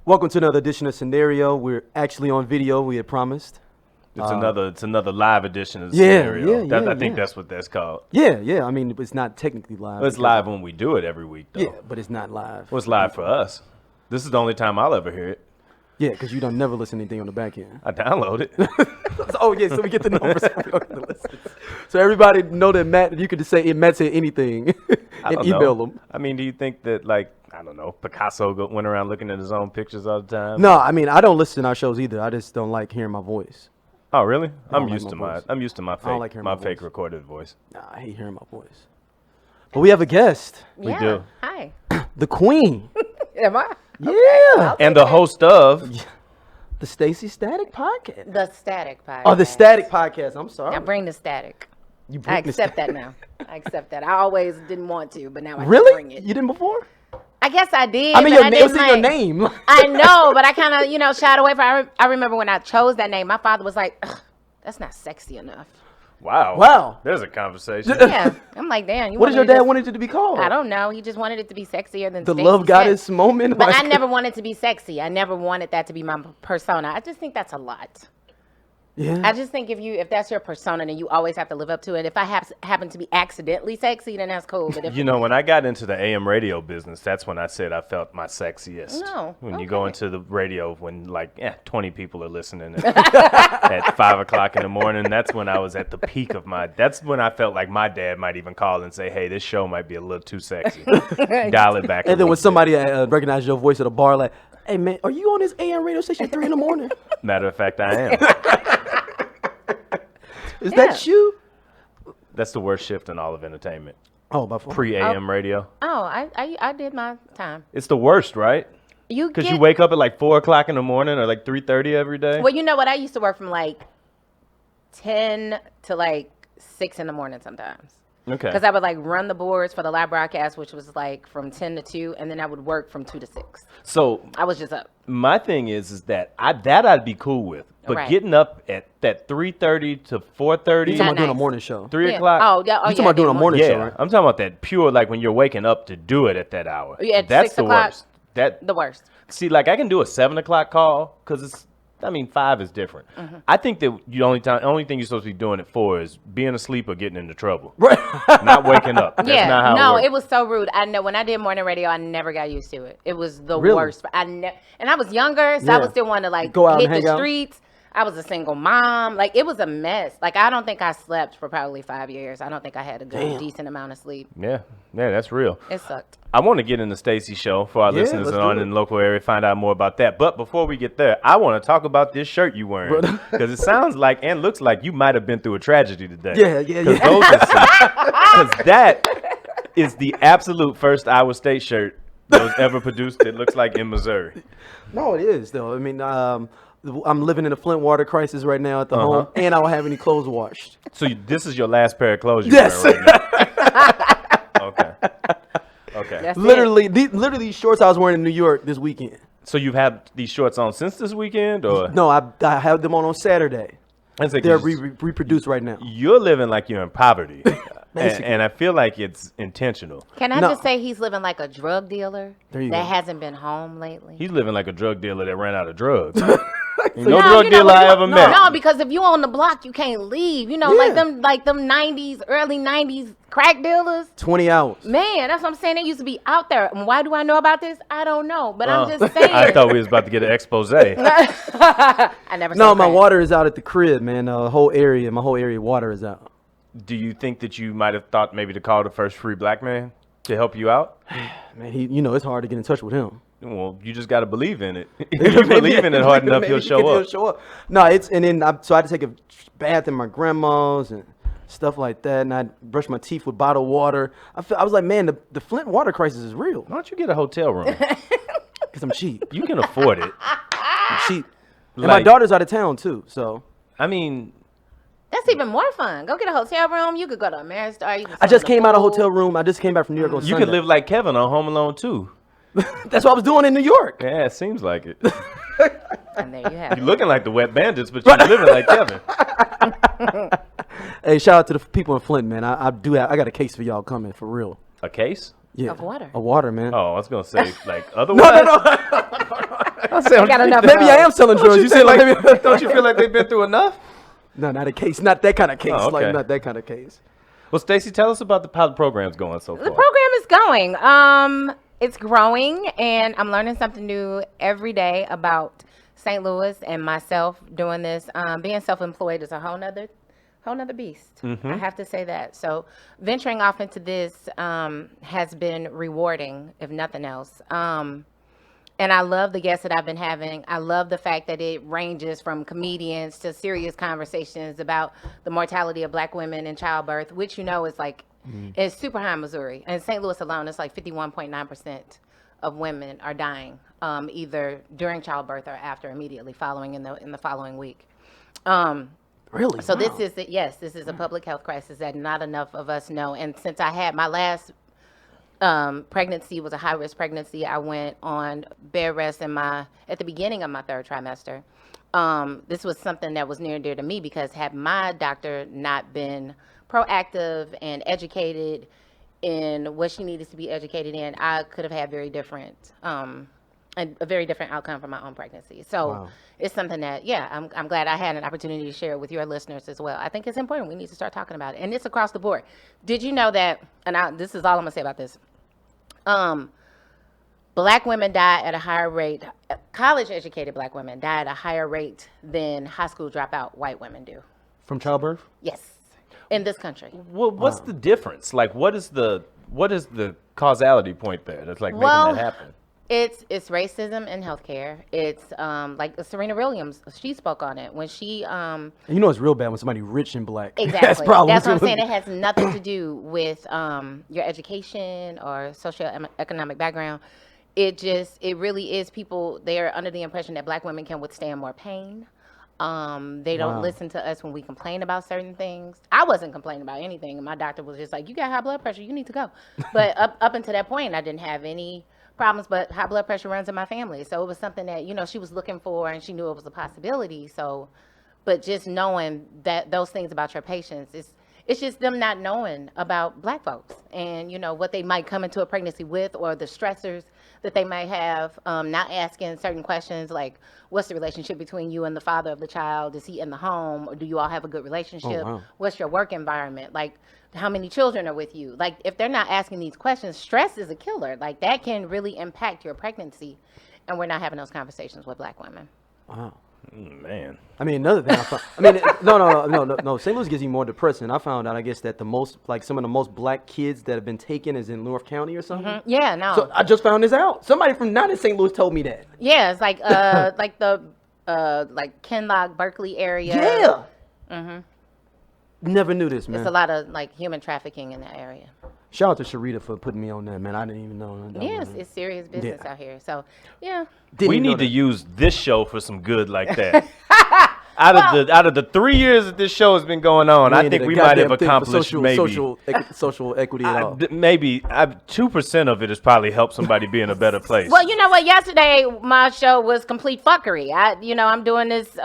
Welcome to another edition of Scenario. We're actually on video. We had promised. It's another live edition of Scenario. I think that's what that's called. Yeah. I mean, it's not technically live. Well, it's live when we do it every week, though. Yeah, but it's not live. Well, it's live for us. This is the only time I'll ever hear it. Yeah, because you don't never listen to anything on the back end. I download it. So we get the numbers. So everybody know that Matt, you could just say, Matt said anything and email them. I mean, do you think that, like, I don't know, Picasso went around looking at his own pictures all the time? No, I mean, I don't listen to our shows either. I just don't like hearing my voice. Oh, really? I'm like used to my fake recorded voice. Nah, I hate hearing my voice. But we have a guest. We do. Hi. The Queen. Am I? Yeah. And the host of The Staci Static podcast. The Static podcast. Oh, the Static podcast. I'm sorry. Now bring the static. You I bring the accept that now. I accept that. I always didn't want to, but now I Really? bring it. You didn't before? I guess I did. I mean, but it's in your name. I know, but I kind of, shied away from. I remember when I chose that name, my father was like, "Ugh, "That's not sexy enough." Wow. There's a conversation. Yeah, I'm like, damn. What does your dad wanted it to be called? I don't know. He just wanted it to be sexier than The Staci love goddess Static. moment. But I never wanted to be sexy. I never wanted that to be my persona. I just think that's a lot. Yeah. I just think if that's your persona, then you always have to live up to it. If I happen to be accidentally sexy, then that's cool. But if When I got into the AM radio business, that's when I said I felt my sexiest. No, When you go into the radio, when 20 people are listening at 5 o'clock in the morning, that's when I was at the peak of that's when I felt like my dad might even call and say, hey, this show might be a little too sexy. Dial it back. And then when somebody recognizes your voice at a bar, like, hey, man, are you on this AM radio station at 3 in the morning? Matter of fact, I am. Is that you? That's the worst shift in all of entertainment. Oh, by far. Pre-AM radio. Oh, I did my time. It's the worst, right? Because you wake up at like 4 o'clock in the morning or like 3:30 every day. Well, you know what? I used to work from like 10 to like 6 in the morning sometimes. Okay. Because I would like run the boards for the live broadcast, which was like from 10 to 2, and then I would work from 2 to 6. So I was just up. My thing is that I'd be cool with, but Right. getting up at that 3:30 to 4:30, You talking about doing a nice. morning show? 3 Yeah. o'clock. Oh, yeah. Oh, You talking about doing a morning yeah, show, right? I'm talking about that pure, like when you're waking up to do it at that hour. Yeah, at that's 6 the o'clock. worst. The worst. See, like I can do a 7 o'clock call because 5 is different. Mm-hmm. I think that the only thing you're supposed to be doing at 4 is being asleep or getting into trouble, Right. not waking up. That's Yeah, not how no, it works. it was so rude. I know when I did morning radio, I never got used to it. It was the Really? worst. And I was younger, so I Yeah. was still wanting to like Go out hit and hang the out. streets. I was a single mom. Like it was a mess. Like I don't think I slept for probably 5 years. I don't think I had a good, decent amount of sleep. Yeah, that's real. It sucked. I want to get in the Staci show for our listeners let's that do aren't it. in the local area, find out more about that. But before we get there, I want to talk about this shirt you wearing because it sounds like and looks like you might have been through a tragedy today. Yeah. Because that is the absolute first Iowa State shirt that was ever produced. It looks like in Missouri. No, it is, though. I mean, I'm living in a Flint water crisis right now at the home, and I don't have any clothes washed. So this is your last pair of clothes you're Yes. wearing right now. Okay. That's Literally, these shorts I was wearing in New York this weekend. So you've had these shorts on since this weekend, or No, I have them on Saturday. It's like They're you just- reproduced right now. You're living like you're in poverty, Basically. and I feel like it's intentional. Can I No. just say he's living like a drug dealer There you that go. hasn't been home lately? He's living like a drug dealer that ran out of drugs. No No, drug you know, dealer I when you- ever met. No, because if you on the block, you can't leave. You know, Yeah. like them 90s, early 90s crack dealers. 20 hours. Man, that's what I'm saying. They used to be out there. And why do I know about this? I don't know. But I'm just saying. I thought we was about to get an expose. I never saw No, my crack. water is out at the crib, man. My whole area water is out. Do you think that you might have thought maybe to call the first free black man to help you out? Man, it's hard to get in touch with him. Well, you just got to believe in it. If you believe in it hard enough, Maybe he'll show up. No, so I had to take a bath in my grandma's and stuff like that, and I brushed my teeth with bottled water. I was like, man, the Flint water crisis is real. Why don't you get a hotel room? Because I'm cheap. You can afford it. I'm cheap. And my Like- daughter's out of town too, so I mean, That's even more fun. Go get a hotel room. You could go to Ameristar. You can I swim just in the came out of pool. hotel room. I just came back from New York on you Sunday. could live like Kevin on Home Alone too. That's what I was doing in New York. Yeah, it seems like it. And there you have You're it. looking like the Wet Bandits, but you're living like Kevin. Hey, shout out to the people in Flint, man. I got a case for y'all coming for real. A case? Yeah, Of water. Of water, man. Oh, I was gonna say like otherwise. No. I got enough. Maybe I am selling drugs. You said like, maybe. Don't you feel like they've been through enough? No, not a case. Not that kind of case. Oh, okay. Like, not that kind of case. Well, Staci, tell us about how the program's going so far. The program is going. It's growing, and I'm learning something new every day about St. Louis and myself doing this. Being self-employed is a whole nother beast. I have to say that. So venturing off into this has been rewarding, if nothing else. And I love the guests that I've been having. I love the fact that it ranges from comedians to serious conversations about the mortality of Black women in childbirth, which is like, it's super high in Missouri. And in St. Louis alone, it's like 51.9% of women are dying either during childbirth or after, immediately following in the following week. Really? So Wow. this is a public health crisis that not enough of us know. And since I had my last pregnancy was a high-risk pregnancy, I went on bed rest at the beginning of my third trimester. This was something that was near and dear to me because had my doctor not been proactive and educated in what she needed to be educated in, I could have had a very different outcome for my own pregnancy. So Wow. it's something that, I'm glad I had an opportunity to share it with your listeners as well. I think it's important. We need to start talking about it. And it's across the board. Did you know that, this is all I'm going to say about this. Black women die at a higher rate, college-educated Black women die at a higher rate than high school dropout white women do. From childbirth? Yes, in this country. Well, what's the difference? Like, what is the causality point there that's like making that happen? It's racism in healthcare. It's like Serena Williams. She spoke on it when she. And you know it's real bad when somebody rich and Black. Exactly. That's probably That's what I'm saying. It has nothing to do with your education or socioeconomic background. It really is people. They are under the impression that Black women can withstand more pain. They don't listen to us when we complain about certain things. I wasn't complaining about anything, and my doctor was just like, "You got high blood pressure. You need to go." But up until that point, I didn't have any problems, but high blood pressure runs in my family. So it was something that, she was looking for and she knew it was a possibility. So, but just knowing that those things about your patients, it's just them not knowing about Black folks and, what they might come into a pregnancy with or the stressors that they might have, not asking certain questions like, what's the relationship between you and the father of the child? Is he in the home? Or do you all have a good relationship? Oh, wow. What's your work environment? Like, how many children are with you? Like, if they're not asking these questions, stress is a killer. Like, that can really impact your pregnancy. And we're not having those conversations with Black women. Wow. Man. I mean, another thing I found. No. St. Louis gets even more depressing. I found out, I guess, that some of the most Black kids that have been taken is in North County or something. Mm-hmm. Yeah, no. So I just found this out. Somebody from not in St. Louis told me that. Yeah, it's like like the Kinloch, Berkeley area. Yeah. Mm-hmm. Never knew this, man. It's a lot of like human trafficking in that area. Shout out to Sharita for putting me on that, man. I didn't even know. Yes, it's serious business out here. So, yeah. We need to use this show for some good like that. Out of the 3 years that this show has been going on, I think we might have accomplished social equity at all. Maybe 2% of it has probably helped somebody be in a better place. Well, you know what? Yesterday, my show was complete fuckery. I'm doing this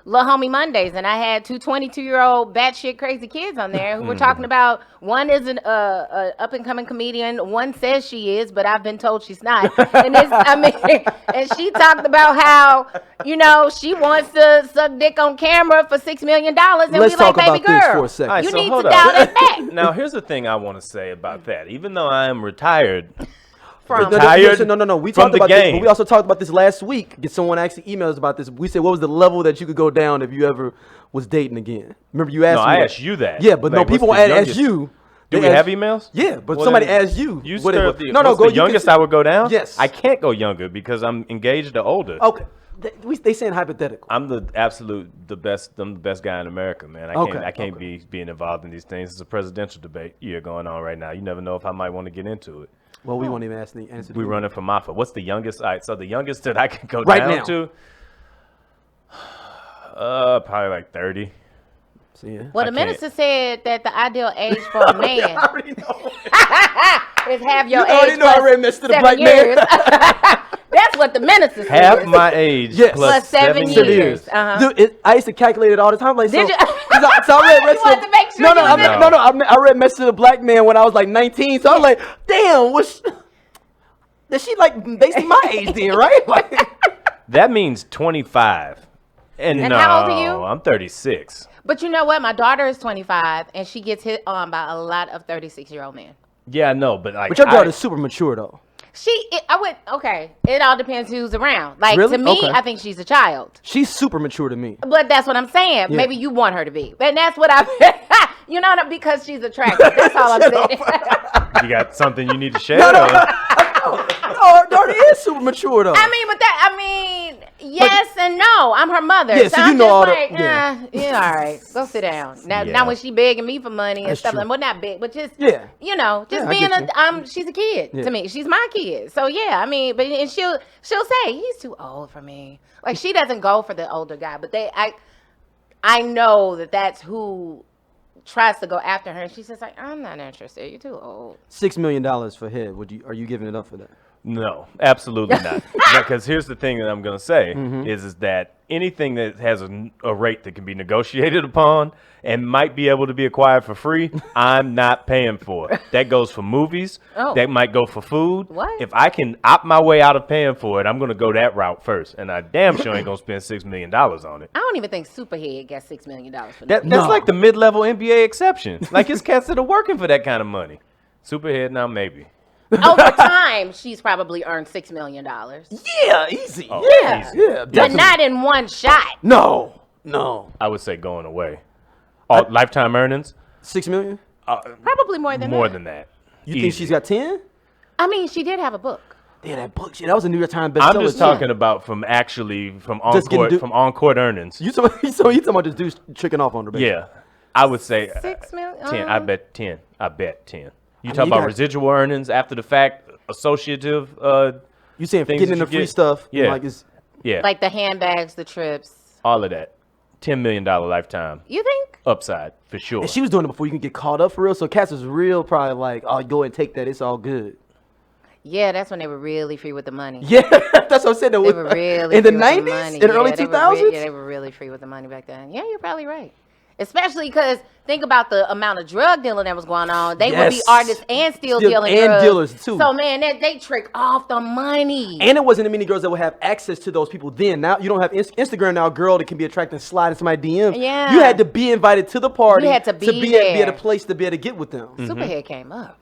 Little Homie Mondays, and I had two 22-year-old batshit crazy kids on there who were talking about, one is an up-and-coming comedian, one says she is, but I've been told she's not. And and she talked about how, she wants to suck dick on camera for $6 million, and Let's we like, talk baby about this girl, for a second. All right, you so need to hold dial up. that back. Now, here's the thing I want to say about that. Even though I am retired, From No. We from talked the about this, game. but we also talked about this last week. Get someone actually emailed us about this. We said, what was the level that you could go down if you ever was dating again? Remember you asked No, me. I that. asked you that. Yeah, but Like, no, what's people the asked youngest? you. Do They we have asked- emails? Yeah, but Well, somebody then asked you. You what it stir was. up the, No, what's go. the youngest I would go down? Yes. I can't go younger because I'm engaged or older. Okay. They saying hypothetical. I'm the best. I'm the best guy in America, man. I can't be being involved in these things. It's a presidential debate year going on right now. You never know if I might want to get into it. Well, we won't even ask the answer. We running for Mafa. What's the youngest? All right, so the youngest that I can go Right down now. to, probably like 30. See, yeah. Well, I the can't. minister said that the ideal age for a man I already know. is have your You already age know I plus read Mr. the 7 Black Man. years. That's what the minister said. Half my age Yes. plus Plus 7 7 years. years. Uh-huh. Dude, I used to calculate it all the time. Like, Did so, you? 'cause so I read You Rest wanted to make sure you was in. I read Message to the Black Man when I was like 19. So I was like, damn, what's That she like basically my age then, right? Like, That means 25. And And no, how old are you? I'm 36. But you know what? My daughter is 25, and she gets hit on by a lot of 36-year-old men. Yeah, I know, but like, but your daughter's super mature though. Okay. It all depends who's around. Like Really? to me, Okay. I think she's a child. She's super mature to me. But that's what I'm saying. Yeah. Maybe you want her to be. And that's what I, you know, because she's attractive. That's all I'm saying. you got something you need to share? No, no. or- No, her daughter is super mature though. I mean, yes and no. I'm her mother. Yeah, so you I'm know just all the- like, yeah. all right, go sit down. Now, Yeah. now when she begging me for money and That's stuff, true. well, not big, but just, Yeah. you know, just Yeah, I being get you. she's a kid Yeah. to me. She's my kid. So yeah, I mean, but and she'll say he's too old for me. Like she doesn't go for the older guy, but I know that's who tries to go after her, and she says like, I'm not interested. You're too old. $6 million for head. Are you giving it up for that? No, absolutely not. Because here's the thing that I'm going to say is that anything that has a rate that can be negotiated upon and might be able to be acquired for free, I'm not paying for. That goes for movies. Oh. That might go for food. What? If I can opt my way out of paying for it, I'm going to go that route first. And I damn sure ain't going to spend $6 million on it. I don't even think Superhead gets $6 million for That's No. like the mid-level NBA exception. Like it's cats that are working for that kind of money. Superhead now, maybe. Over time, she's probably earned $6 million. Yeah, easy. Oh, yeah, easy. yeah. But Definitely. not in one shot. No. I would say going away. Oh, lifetime earnings? 6 million? Probably more than More that. than that. You think Easy. she's got 10? I mean, she did have a book. Yeah, that book shit. That was a New York Times bestseller. I'm just too. talking about from Just getting on-court earnings. You talking about this dude tricking off on her, basically. Yeah. I would say 6 million. 10. I bet 10. I bet 10. You mean, talk you about got- residual earnings after the fact, associative, You saying Things getting that into you free get. stuff? Yeah. Like it's, yeah, Like the handbags, the trips. all of that. $10 million lifetime You think? upside for sure. and she was doing it before you can get caught up for real. So Cass was real probably like, oh, go and take that. It's all good. Yeah, that's when they were really free with the money. Yeah, that's what I said. They were really in the free with 90s, money. in the early they were 2000s. yeah, they were really free with the money back then. Yeah, you're probably right. Especially because think about the amount of drug dealing that was going on. They would be Yes. artists and still dealing and drugs. dealers, too. So man, they trick off the money. And it wasn't that many girls that would have access to those people then. Now you don't have Instagram now. A girl that can be attracted and slide into my DM. Yeah. You had to be invited to the party. You had to be be there. at a place to be able to get with them. Superhead came up.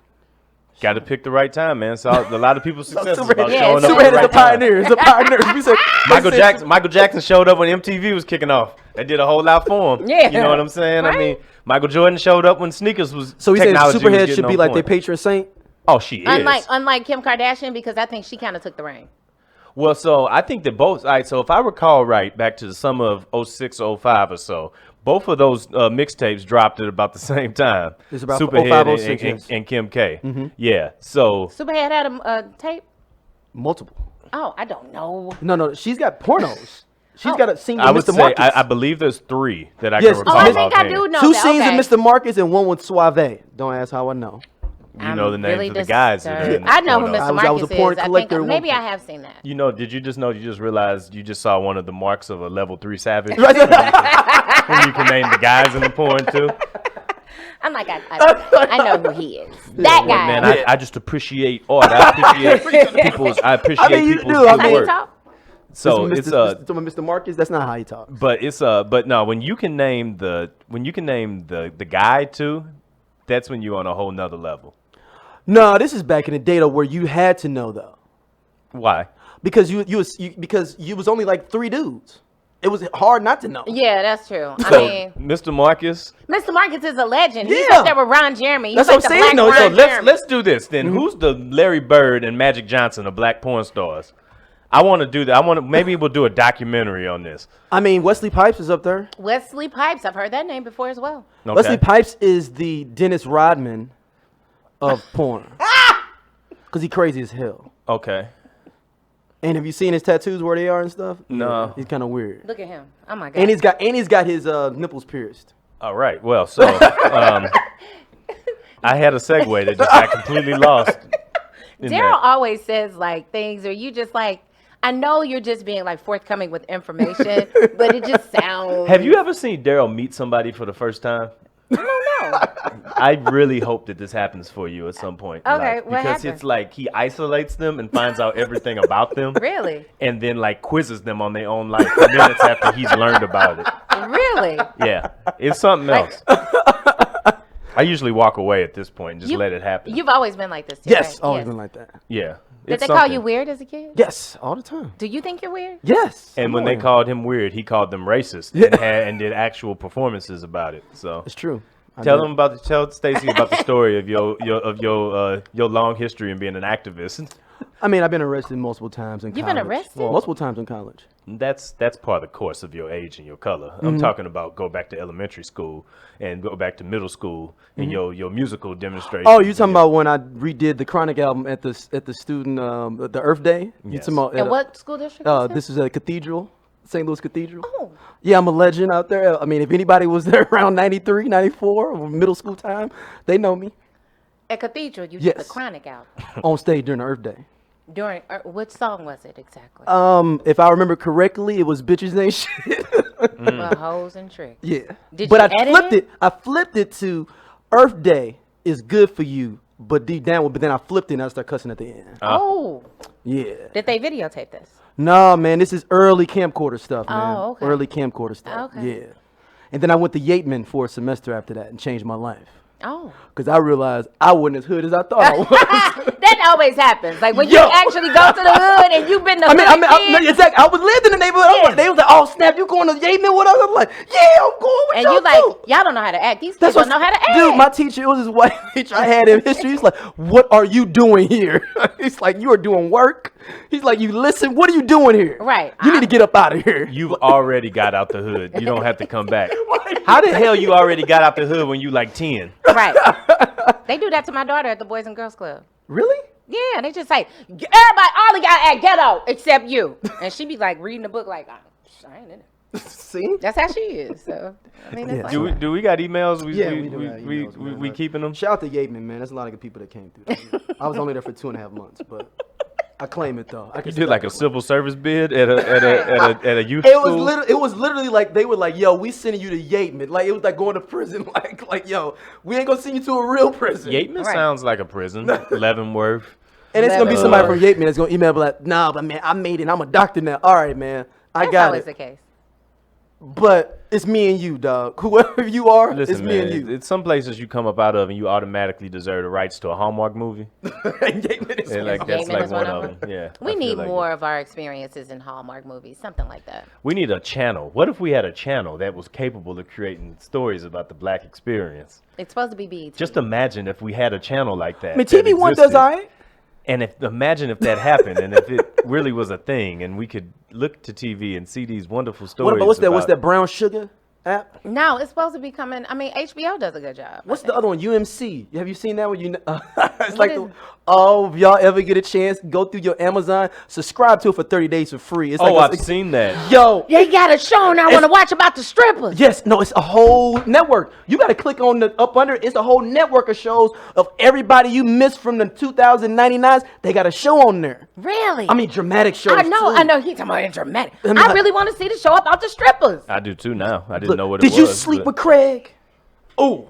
Got to pick the right time, man. So a lot of people's success is Superhead- about Yeah, showing up at Superhead the is a right time. pioneer. It's a pioneer. We said, Michael Jackson showed up when MTV was kicking off. That did a whole lot for him. Yeah. You know what I'm saying? I Right. mean, Michael Jordan showed up when sneakers was So we saying technology was Superhead getting should be on like their point. patron saint. Oh, she is. Unlike Kim Kardashian, because I think she kind of took the reign. Well, so I think that both. All right, so if I recall right, back to the summer of 06, 05 or so, both of those mixtapes dropped at about the same time. It's about Superhead 05, and, 06, yes. and Kim K. Yeah. So Superhead had a tape. Multiple. Oh, I don't know. No, she's got pornos. She's Oh. got a scene with I would Mr. say Marcus. I believe there's 3 that I Yes. can Oh, recall. I think I offhand. do know. Two that. scenes Okay. with Mr. Marcus and one with Suave. Don't ask how I know. You know the names really of the guys that are in disturbed. I know who porno. Mr. I was Marcus a porn is. I collector at think one maybe I point. have seen that. You know, did you just know? You just realized you just saw one of the marks of a level 3 savage. Right. And you can name the guys in the porn too. I'm like, I know who he is. That guy. Man, I just appreciate art. I appreciate people's. I appreciate I mean, you people's do. good I That's how mean, you work. talk? So Mr. it's Mr. Marcus. That's not how he talks. but no, when you can name the guy too, that's when you're on a whole nother level. No, this is back in the day though, where you had to know though, Why? because you was only like 3 dudes. It was hard not to know. Yeah, that's true. I So mean, Mr. Marcus. Mr. Marcus is a legend. He's Yeah. up there with Ron Jeremy. He's That's like what the I'm saying, black though. Ron So So Jeremy. let's do this then. Who's the Larry Bird and Magic Johnson of black porn stars? I want to do that. Maybe we'll do a documentary on this. I mean, Wesley Pipes is up there. Wesley Pipes. I've heard that name before as well. Okay. Wesley Pipes is the Dennis Rodman of porn. Because he crazy as hell. Okay. And have you seen his tattoos where they are and stuff? No. Yeah, he's kind of weird. Look at him. Oh my God. And he's got his nipples pierced. All right. Well, so I had a segue that just got completely lost. in Daryl that. always says like things, or you just like, I know you're just being like forthcoming with information, but it just sounds. Have you ever seen Daryl meet somebody for the first time? I don't know. I really hope that this happens for you at some point. in Okay, life, what because happened? it's like he isolates them and finds out everything about them. Really? And then like quizzes them on their own life minutes after he's learned about it. Really? Yeah, it's something else. I usually walk away at this point and just let it happen. You've always been like this, too, Yes, right? always been like that. Yeah. Did it's they call something. you weird as a kid? Yes, all the time. Do you think you're weird? Yes. And when they called him weird, he called them racist and did actual performances about it. So it's true. tell Stacy about the story of your long history in being an activist. I mean, I've been arrested multiple times in You've college. been arrested? Multiple times in college. That's part of the course of your age and your color. Mm-hmm. I'm talking about go back to elementary school and go back to middle school and your musical demonstration. Oh, you talking about when I redid the Chronic album at the student the Earth Day? You Yes. talking about And what school district is this is a cathedral, St. Louis Cathedral. Oh. Yeah, I'm a legend out there. I mean, if anybody was there around 93, 94, or middle school time, they know me. At Cathedral, you did Yes. the Chronic album. On stage during the Earth Day. During, what song was it exactly? If I remember correctly, it was Bitches Ain't Shit. Well, hoes and tricks. Yeah. Did but you I edit flipped it? I flipped it to Earth Day is good for you, but deep down, but then I flipped it and I started cussing at the end. Oh. Yeah. Did they videotape this? No, man, this is early camcorder stuff, man. Oh, okay. Early camcorder stuff. Okay. Yeah. And then I went to Yateman for a semester after that and changed my life. Oh. Because I realized I wasn't as hood as I thought I was. That always happens. Like when you Yo. actually go to the hood and you've been the I mean, hood kid, exactly. I was living in the neighborhood. Yeah. They was like, "Oh snap, you going to Yateman with us?" I'm like, "Yeah, I'm going with and y'all you like, too." y'all don't know how to act. These That's people don't know how to act. Dude, my teacher, it was this white teacher I had in history. He's like, "What are you doing here?" He's like, "You are doing work." He's like, "You listen. What are you doing here? Right. You need to get up out of here." You've already got out the hood. You don't have to come back. How the hell you already got out the hood when you like 10? Right. They do that to my daughter at the Boys and Girls Club. Really? Yeah, they just say, everybody, all the guys act ghetto except you. And she be like reading the book like, I ain't in it. See? That's how she is. So, I mean, that's Yeah. like, Do we got emails? We Yeah, we do have emails, man. we keeping them? Shout out to Yateman, man. There's a lot of good people that came through. I was only there for 2.5 months, but I claim it though. I You can did like a civil service bid at a youth It school. was literally like they were like, "Yo, we sending you to Yateman." Like it was like going to prison. Like yo, we ain't gonna send you to a real prison. Yateman Right. sounds like a prison. Leavenworth. And it's gonna be somebody from Leavenworth. Yateman that's gonna email be like, "Nah, but man, I made it. I'm a doctor now." All right, man, I that's got always it. the case. But it's me and you, dog. Whoever you are, Listen, it's me man, and you. it's some places you come up out of and you automatically deserve the rights to a Hallmark movie. Yateman is And like Yateman that's like is one of them. Yeah. We I feel need like more it. of our experiences in Hallmark movies, something like that. We need a channel. What if we had a channel that was capable of creating stories about the black experience? It's supposed to be BET. Just imagine if we had a channel like that. I mean, that TV One does existed. all right. And imagine if that happened, and if it really was a thing, and we could look to TV and see these wonderful stories. What about what's about, that brown sugar app? No, it's supposed to be coming. I mean, HBO does a good job. What's I the think. other one? UMC. Have you seen that one? It's What like is it? if y'all ever get a chance, go through your Amazon, subscribe to it for 30 days for free. It's Oh, like I've seen that. Yo, They got a show and I want to watch about the strippers. yes, no, it's a whole network. You got to click on the up under. It's a whole network of shows of everybody you missed from the 2099s. They got a show on there. Really? I mean, dramatic shows. I know. too. He's talking about it dramatic. mean, I really want to see the show about the strippers. I do too now. I didn't Look, know what it did was. you sleep but- with Craig? Oh,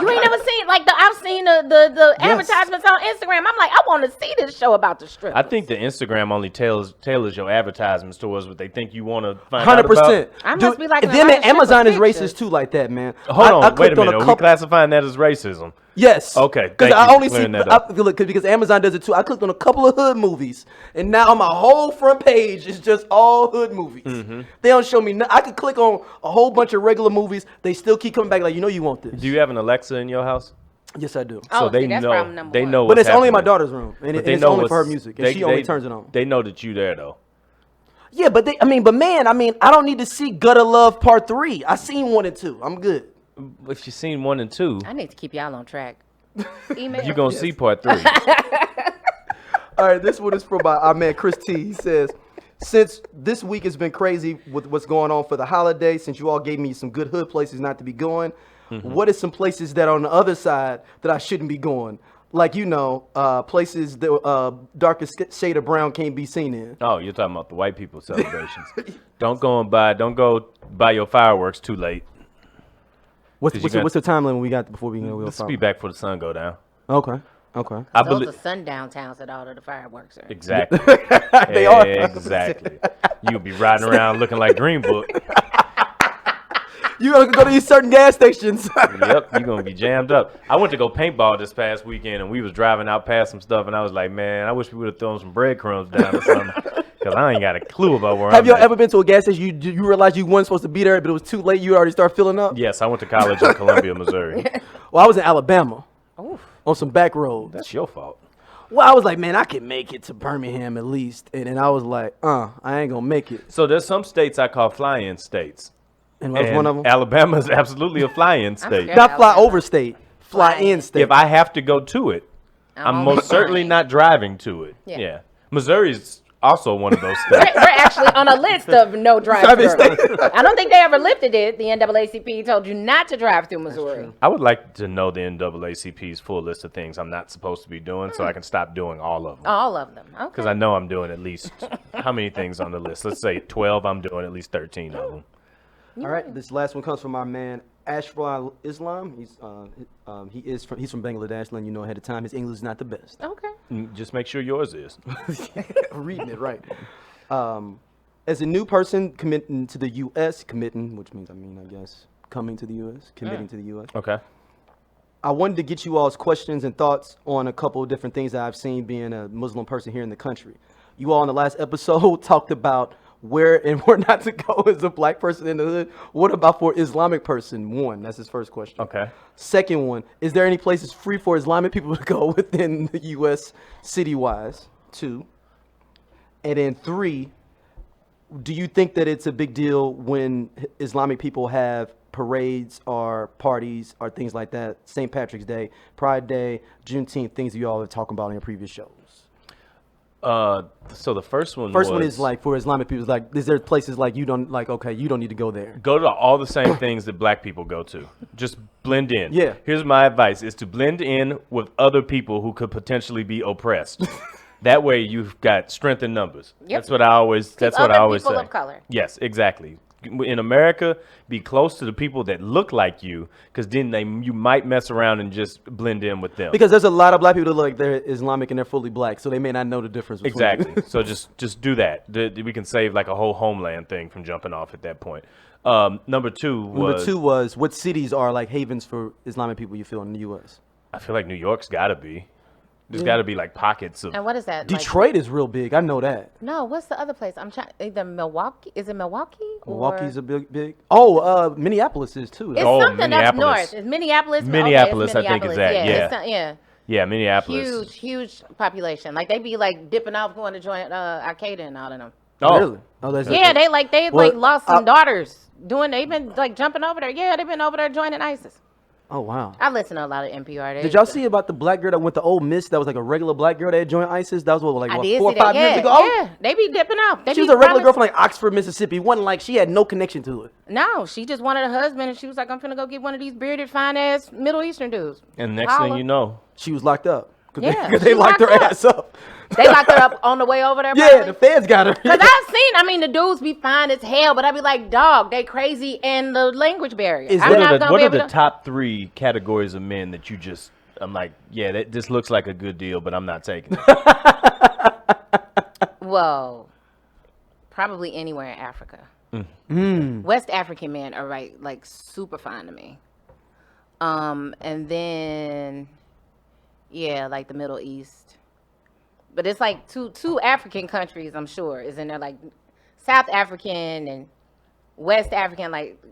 You ain't never seen I've seen the advertisements on Instagram. I'm like, I want to see this show about the strippers. I think the Instagram only tailors your advertisements towards what they think you want to find out 100%. about. I must be like and a then lot of Amazon is stripper racist pictures. too, like that, man. Hold on, wait a clicked on minute. Are we couple- classifying that as racism? Yes. Okay, Because thank I you only for see clearing that up. because Amazon does it too. I clicked on a couple of hood movies, and now on my whole front page is just all hood movies. Mm-hmm. They don't show me. I could click on a whole bunch of regular movies. They still keep coming back like, you want this. Do you have an Alexa in your house? Yes, I do. Oh, they see, that's know. problem number They one. know. But what's it's only in my happening. daughter's room, and, But it's only for her music, and they- she only they- turns it on. They know that you there though. Yeah, but I don't need to see Gutter Love Part 3. I seen 1 and 2. I'm good. If you've seen 1 and 2, I need to keep y'all on track. Email. you're gonna see part 3. All right, this one is from our man Chris T. He says, since this week has been crazy with what's going on for the holiday, since you all gave me some good hood places not to be going, what is some places that are on the other side that I shouldn't be going? Like, places that darkest shade of brown can't be seen in. Oh, you're talking about the white people celebrations. Don't go buy your fireworks too late. What's the time limit we got before we can go? Let's be back before the sun go down. Okay. I Those believe are sundown towns that all of the fireworks are. exactly. They are. Exactly. You'll be riding around looking like Green Book. You gotta go to these certain gas stations. Yep, you're gonna be jammed up. I went to go paintball this past weekend, and we was driving out past some stuff, and I was like, man, I wish we would have thrown some breadcrumbs down or something, because I ain't got a clue about where Have I'm you ever been to a gas station? You realized you weren't supposed to be there, but it was too late. You already started filling up. Yes, I went to college in Columbia, Missouri. Well, I was in Alabama. Oof. On some back roads. That's your fault. Well, I was like, man, I can make it to Birmingham at least, and then I was like, I ain't gonna make it. So there's some states I call fly-in states. And that was one of them. Alabama is absolutely a fly-in state. scared. Not fly Alabama. over state, fly in state. If I have to go to it, I'm only most certainly flying. not driving to it. Yeah. Yeah. Missouri's also one of those states. We're actually on a list of no drive-through. Driving I don't think they ever lifted it. The NAACP told you not to drive through Missouri. I would like to know the NAACP's full list of things I'm not supposed to be doing so I can stop doing all of them. All of them. Okay. Because I know I'm doing at least, how many things on the list? Let's say 12, I'm doing at least 13 of them. All right, this last one comes from our man Ashraf Islam. He's from Bangladesh, letting you know ahead of time. His English is not the best. Okay. Just make sure yours is. Reading it right. As a new person committing to the U.S., which means I guess coming to the U.S., committing to the U.S. Okay. I wanted to get you all's questions and thoughts on a couple of different things that I've seen being a Muslim person here in the country. You all in the last episode talked about where and where not to go as a black person in the hood. What about for Islamic person? One, that's his first question. Okay. Second one, is there any places free for Islamic people to go within the U.S. city-wise? Two. And then three, do you think that it's a big deal when Islamic people have parades or parties or things like that? St. Patrick's Day, Pride Day, Juneteenth, things you all have talked about in your previous shows. So the first one is like for Islamic people, like is there places like you don't need to go there? go to all the same things that black people go to. Just blend in. Yeah. Here's my advice: is to blend in with other people who could potentially be oppressed. That way, you've got strength in numbers. Yep. That's what I always. That's what I other always people say. of color. Yes, exactly. In America, be close to the people that look like you, because then you might mess around and just blend in with them. Because there's a lot of black people that look like they're Islamic and they're fully black, so they may not know the difference. Exactly. So just do that. We can save like a whole homeland thing from jumping off at that point. Number two was what cities are like havens for Islamic people you feel in the U.S. I feel like New York's got to be. There's got to be like pockets of. And what is that? Detroit is real big. I know that. No, what's the other place? I'm trying. Either Milwaukee. Is it Milwaukee? Milwaukee's a big. Oh, Minneapolis is too. It's Oh, something that's Minneapolis. north. It's Minneapolis. Minneapolis, okay, it's I think, is that, Minneapolis. yeah. It's, yeah. Yeah, Minneapolis. Huge population. Like they be like dipping off going to join Al-Qaeda and all of them. Oh, Really? Oh, that's Yeah, they Well, lost some daughters doing. They've been like jumping over there. Yeah, they've been over there joining ISIS. Oh wow. I listen to a lot of NPR. Did y'all see about the black girl that went to Ole Miss? That was like a regular black girl that had joined ISIS. That was I what, did 4 or see 5 that. years Yeah, ago. yeah, they be dipping off. They She was be a regular girl promising- from like Oxford, Mississippi. Wasn't like she had no connection to it. No, she just wanted a husband, and she was like, "I'm finna go get one of these bearded, fine ass Middle Eastern dudes." and next thing Holla. you know, She was locked up. Yeah, Because they she locked her locked up. ass up. They locked her up on the way over there. Yeah, probably. the feds got her. Cause I've seen, I mean, the dudes be fine as hell, but I be like, dog, they crazy, and the language barrier. Is I'm what not gonna what be are able the to. top 3 categories of men that you just? I'm like, yeah, this looks like a good deal, but I'm not taking it. Whoa, probably anywhere in Africa. West African men are like super fine to me. And then, yeah, like the Middle East. But it's like two African countries, I'm sure, is in there, like South African and West African, like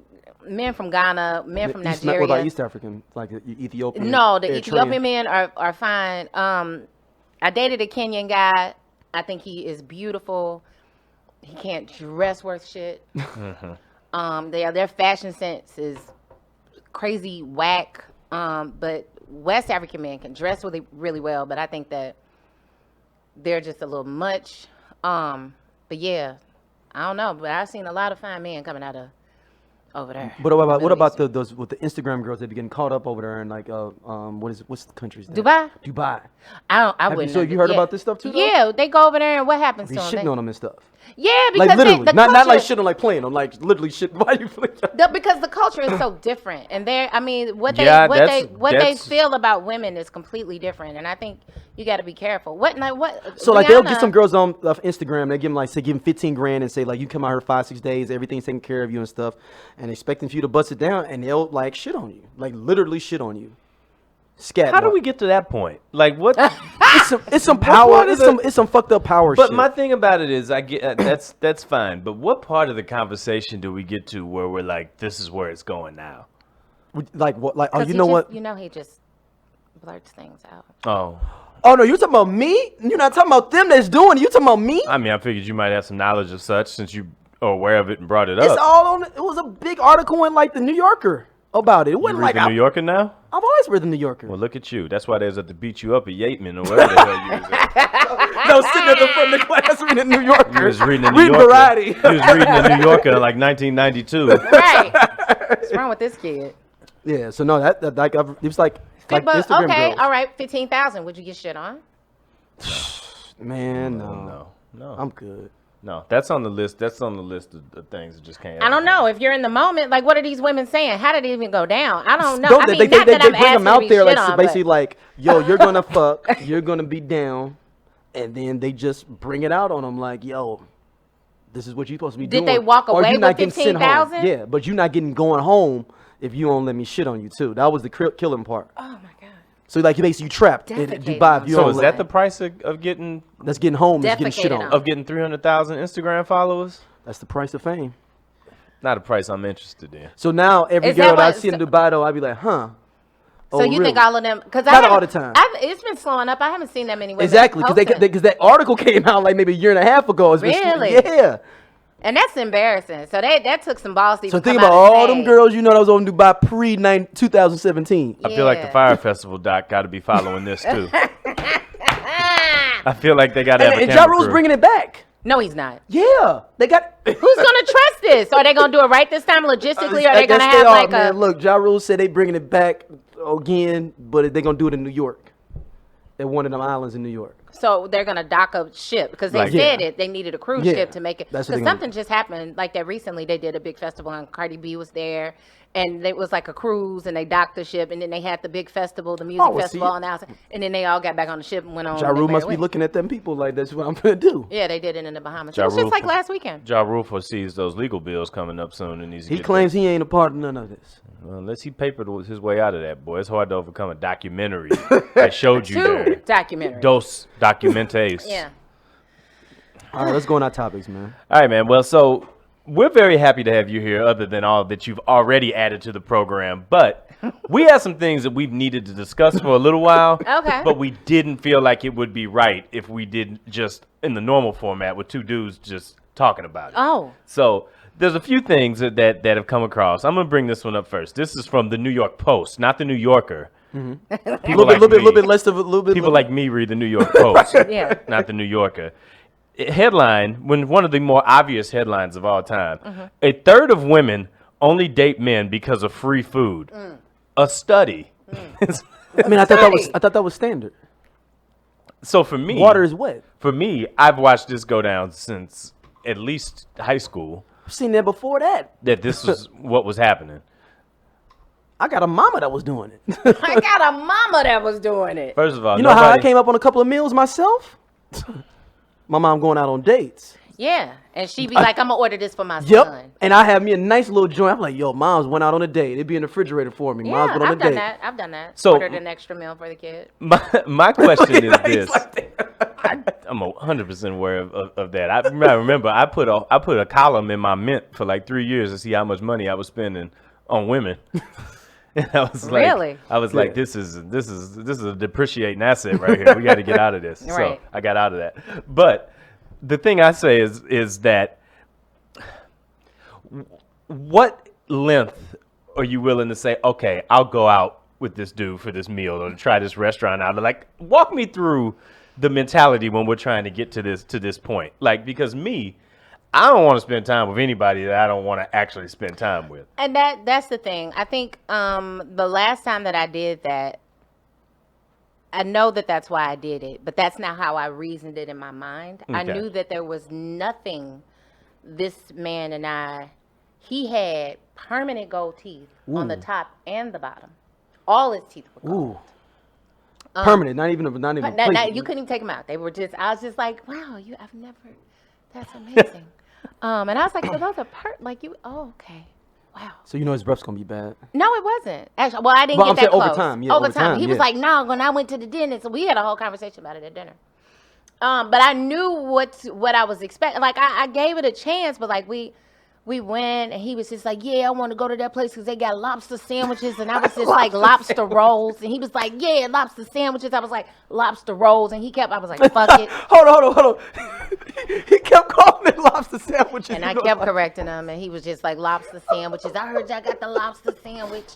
men from Ghana, men from Nigeria. What about East African, like Ethiopian? No, the Eritrean? Ethiopian men are fine. I dated a Kenyan guy. I think he is beautiful. He can't dress worth shit. Their fashion sense is crazy whack. But West African men can dress really, really well. But I think that they're just a little much. But yeah, I don't know. But I've seen a lot of fine men coming out of over there. But what Middle about Eastern. those with the Instagram girls that be getting caught up over there and like what's the country's name? Dubai? Dubai. I Have you- wouldn't. so you heard about this stuff too, though? Yeah, they go over there and what happens Be to them? shitting on them and stuff. Yeah, because Like literally, the not culture, like shit on like playing. I'm like literally shit. Why you playing? because the culture is so different, and I mean, what Yeah, they feel about women is completely different, and I think you got to be careful. So like they'll get Rihanna- some girls on Instagram. They give them like say give them 15 grand and say like you come out here 5-6 days, everything's taken care of you and stuff, and expecting for you to bust it down, and they'll like shit on you, like literally shit on you. Scat. How do we get to that point? Like what? It's some power. It's some fucked up power But shit. my thing about it is, I get that's fine. But what part of the conversation do we get to where we're like, this is where it's going now? Like what? Like oh, 'cause you he know just- what? You know, he just blurts things out. Oh, Oh no, you talking about me? You're not talking about them that's doing it. You talking about me? I mean, I figured you might have some knowledge of such since you are aware of it and brought it It's up. all on. It was a big article in like the New Yorker about it. It You wasn't read like the New Yorker now? I've always read the New Yorker. Well, look at you. That's why they was at to beat you up at Yateman or whatever the hell you was at. No, sitting at the front of the class reading the New Yorker. You was reading the New Reading Yorker. Variety. You was reading the New Yorker in like 1992. Right. What's wrong with this kid? Yeah, so no, that like it was like But Instagram okay, girls. all right, 15,000. Would you get shit on? Man, no, No. I'm good. No, that's on the list. That's on the list of things that just can't. I don't know if you're in the moment. Like, what are these women saying? How did it even go down? I don't know. Don't I they, mean, they, not they, that they I'm bring asking them out to be there like shit on, basically but like, yo, you're gonna fuck, you're gonna be down, and then they just bring it out on them like, yo, this is what you're supposed to be doing. Did they walk Or away you're not with getting sent home. 15,000? Yeah, but you're not getting going home if you don't let me shit on you too. That was the killing part. oh my god, So like, he makes you trapped in Defecating Dubai. If on you So don't is let- that the price of getting that's getting home is getting shit Defecated on. on. of getting 300,000 Instagram followers? That's the price of fame. Not a price I'm interested in. So now every Is that girl that I what- see in Dubai though, I'd be like, huh. so Oh, you think really? all of them? Because Not all the time. It's been slowing up. I haven't seen that many women. Exactly, because posting. that article came out like maybe a year and a half ago. It's been Really? yeah. And that's embarrassing. So that took some balls to So even think come about out and all say, them girls you know that was on Dubai pre 2017. I feel like the Yeah. Fire Festival doc got to be following this too. I feel like they got to have a And Ja camera Rule's crew. bringing it back. No, he's not. Yeah, they got. Who's gonna trust this? Are they gonna do it right this time logistically? Or are I they gonna guess have are, like man. a? Look, Ja Rule said they bringing it back again, but they're gonna do it in New York, at one of them islands in New York. So they're gonna dock a ship because they Like- said Yeah. it. They needed a cruise Yeah, ship to make it. that's Because what they gonna something just happened like that recently. They did a big festival and Cardi B was there, and it was like a cruise, and they docked the ship, and then they had the big festival, the music Oh, well, festival, see- and outside, and then they all got back on the ship and went on. Ja their Rule merry must be way. looking at them people like that's what I'm gonna do. Yeah, they did it in the Bahamas. Ja It was Rule just like for- last weekend. Ja Rule foresees those legal bills coming up soon, and He claims he ain't a part of none of this. Well, unless he papered his way out of that, boy, it's hard to overcome a documentary that showed you Two there. documentaries. Dos documentes. Yeah. All right, let's go on our topics, man. All right, man. Well, so we're very happy to have you here, other than all that you've already added to the program. But we have some things that we've needed to discuss for a little while. Okay. But we didn't feel like it would be right if we did just in the normal format with two dudes just talking about it. Oh. So there's a few things that have come across. I'm gonna bring this one up first. This is from the New York Post, not the New Yorker. A little bit less of a little bit. People like me read the New York Post, Yeah. not the New Yorker. Headline, one of the more obvious headlines of all time. A third of women only date men because of free food. A study. I mean, I thought that was standard. So for me, Water is wet. for me, I've watched this go down since at least high school, I've seen that before that. that this was what was happening. I got a mama that was doing it. I got a mama that was doing it. First of all, You know how I nobody- came up on a couple of meals myself? My mom going out on dates. Yeah. And she be like, I'm gonna order this for my Yep. son. And I have me a nice little joint. I'm like, yo, mom's went out on a date. It'd be in the refrigerator for me. Yeah, Mom's went on I've a done date. that. I've done that. So- Ordered an extra meal for the kid. My question is He's this. like that. I'm 100% aware of that. I remember I put a column in my Mint for like 3 years to see how much money I was spending on women. And I was like, Really? I was like, this is a depreciating asset right here. We got to get out of this. So Right. I got out of that. But the thing I say is that what length are you willing to say, okay, I'll go out with this dude for this meal or to try this restaurant out? Like, walk me through the mentality when we're trying to get to this point. Like, because I don't want to spend time with anybody that I don't want to actually spend time with. And that's the thing. I think the last time that I did that, know that that's why I did it, but that's not how I reasoned it in my mind. I Okay. knew that there was nothing this man and he had permanent gold teeth on the top and the bottom. All his teeth were gold. Ooh. Permanent, not even You couldn't even take them out. They were just, I was just like, wow, that's amazing. And I was like, so those are okay. Wow. So you know his breath's gonna be bad. No, it wasn't. Actually, well, I didn't But get I'm that saying close. over time, yeah, over time, He was yeah. like, no, when I went to the dentist, so we had a whole conversation about it at dinner. But I knew what I was expecting. Like, I gave it a chance, but like we went, and he was just like, yeah, I want to go to that place because they got lobster sandwiches, and I was just like, lobster rolls, and he was like, yeah, lobster sandwiches. I was like, lobster rolls, and I was like, fuck it. Hold on. He kept calling it lobster sandwiches. And I kept correcting him, and he was just like, lobster sandwiches. I heard y'all got the lobster sandwich,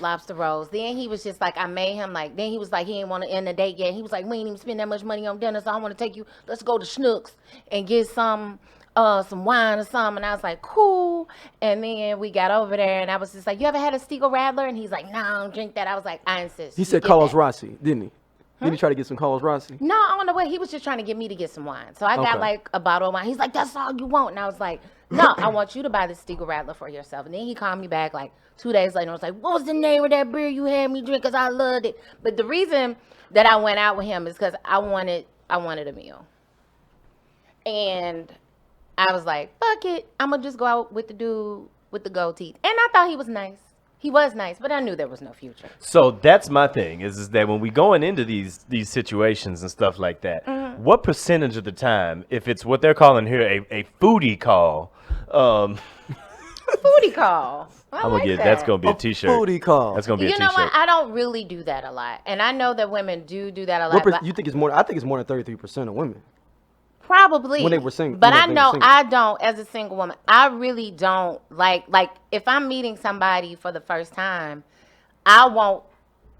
lobster rolls. Then he was just like, I made him like, then he was like, he didn't want to end the date yet. He was like, we ain't even spend that much money on dinner, so I want to take you, let's go to Schnucks and get some wine or something. And I was like, cool. And then we got over there, and I was just like, you ever had a Stiegel Radler? And he's like, no, I don't drink that. I was like, I insist. He said Carlos Rossi, didn't he? Didn't he try to get some Carlos Rossi? No, I don't know what. He was just trying to get me to get some wine. So I got Okay. like a bottle of wine. He's like, that's all you want. And I was like, no, I want you to buy the Stiegel Radler for yourself. And then he called me back like 2 days later and was like, what was the name of that beer you had me drink? Because I loved it. But the reason that I went out with him is because I wanted a meal. And I was like, fuck it. I'm going to just go out with the dude with the gold teeth. And I thought he was nice. He was nice, but I knew there was no future. So that's my thing is that when we going into these situations and stuff like that, what percentage of the time, if it's what they're calling here a foodie call, Foodie call. I'm gonna get that's gonna be a t-shirt. Foodie call. That's gonna be a You t-shirt. know what? I don't really do that a lot, and I know that women do that a lot. What but you think it's more? I think it's more than 33% of women. Probably When they were single. but when I they were know single. I don't. As a single woman, I really don't like if I'm meeting somebody for the first time, I won't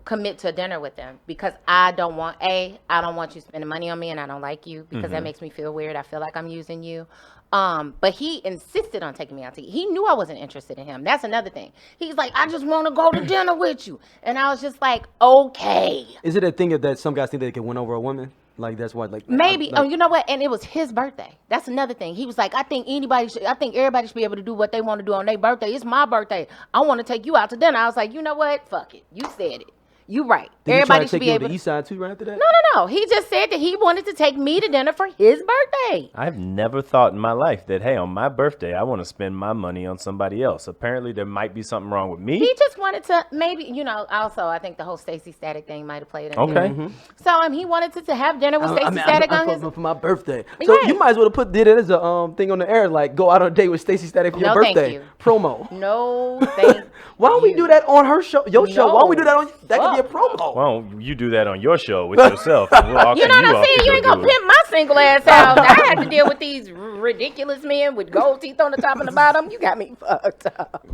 commit to a dinner with them because I don't want I don't want you spending money on me, and I don't like you because that makes me feel weird. I feel like I'm using you. But he insisted on taking me out to eat. He knew I wasn't interested in him. That's another thing. He's like, I just want to go to dinner with you, and I was just like, okay. Is it a thing that some guys think they can win over a woman? Like that's why, like Maybe. like, Oh, you know what? And it was his birthday. That's another thing. He was like, I think everybody should be able to do what they want to do on their birthday. It's my birthday. I want to take you out to dinner. I was like, you know what? Fuck it. You said it. You right. Did he try Everybody to should take be you able to the east side too right after that? No. He just said that he wanted to take me to dinner for his birthday. I've never thought in my life that, hey, on my birthday, I want to spend my money on somebody else. Apparently, there might be something wrong with me. He just wanted to maybe, also, I think the whole Staci Static thing might have played in Okay. there. So he wanted to have dinner with Staci Static on his... for my birthday. So Right. you might as well have did it as a thing on the air, like go out on a date with Staci Static for your No, thank birthday you. promo. No, thank Why don't we you. do that on her show, your show? Why don't we do that on that? Could be a Fuck. promo. Well, you do that on your show with yourself. And we'll auction You know what I'm off saying? to You go ain't gonna do it. pimp my single ass out. I have to deal with these ridiculous men with gold teeth on the top and the bottom. You got me fucked up.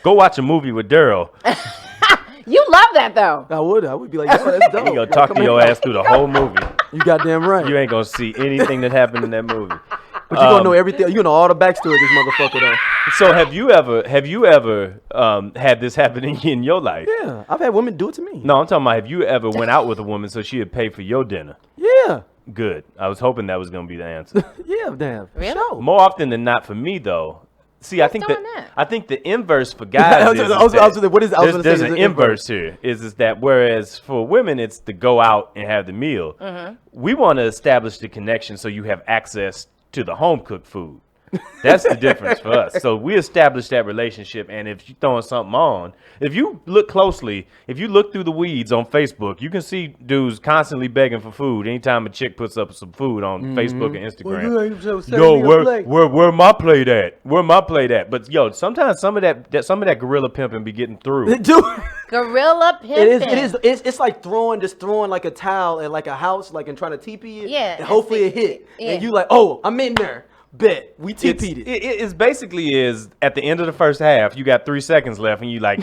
Go watch a movie with Daryl. You love that though. I would be like, yo, that's dope. He gonna talk to your ass through the whole movie. You goddamn right. You ain't gonna see anything that happened in that movie. But you gonna know everything. You gonna know all the backstory of this motherfucker though. So have you ever had this happen in your life? Yeah, I've had women do it to me. No, I'm talking about have you ever went out with a woman so she would pay for your dinner? Yeah, Good. I was hoping that was gonna be the answer. yeah, damn. Really? Sure. More often than not for me though. See, I think doing that? I think the inverse for guys I was is, gonna- I was that gonna- what is- I was gonna there's say an is the inverse here. Is that whereas for women it's to go out and have the meal. We want to establish the connection so you have access to the home cooked food. That's the difference for us. So we established that relationship, and if you're throwing something on, if you look closely, if you look through the weeds on Facebook, you can see dudes constantly begging for food. Anytime a chick puts up some food on Facebook and Instagram, where my plate at? Where my plate at? But yo, sometimes some of that gorilla pimping be getting through. Dude, Gorilla pimping. it's like throwing like a towel at like a house, like and trying to TP it. Yeah, And hopefully it hit. yeah. And you like, oh, I'm in there. Bet. We It's, TP'd it. it's basically is at the end of the first half, you got 3 seconds left, and you like,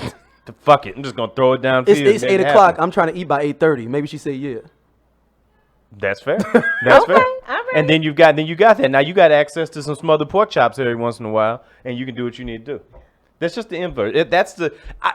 fuck it, I'm just gonna throw it down. It's 8 o'clock. I'm trying to eat by 8:30. Maybe she say yeah. That's fair. That's fair. all right. And then you got that. Now you got access to some smothered pork chops every once in a while, and you can do what you need to do. That's just the inverse.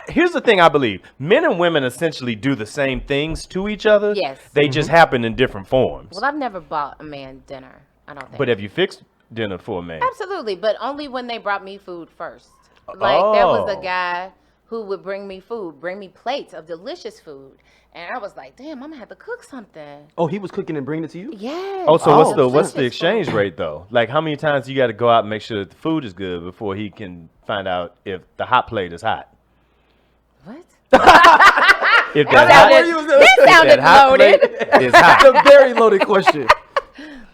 Here's the thing I believe. Men and women essentially do the same things to each other. Yes. They just happen in different forms. Well, I've never bought a man dinner. I don't think. But have you fixed dinner for a man? Absolutely, but only when they brought me food first. Like there was a Oh. guy who would bring me food, bring me plates of delicious food, and I was like, "Damn, I'm gonna have to cook something." Oh, he was cooking and bringing it to you? Yes. Oh, so what's the delicious exchange food. rate though? Like how many times you got to go out and make sure that the food is good before he can find out if the hot plate is hot? What? If That that sounded, you was- that if sounded that hot loaded. plate is hot. That's a very loaded question.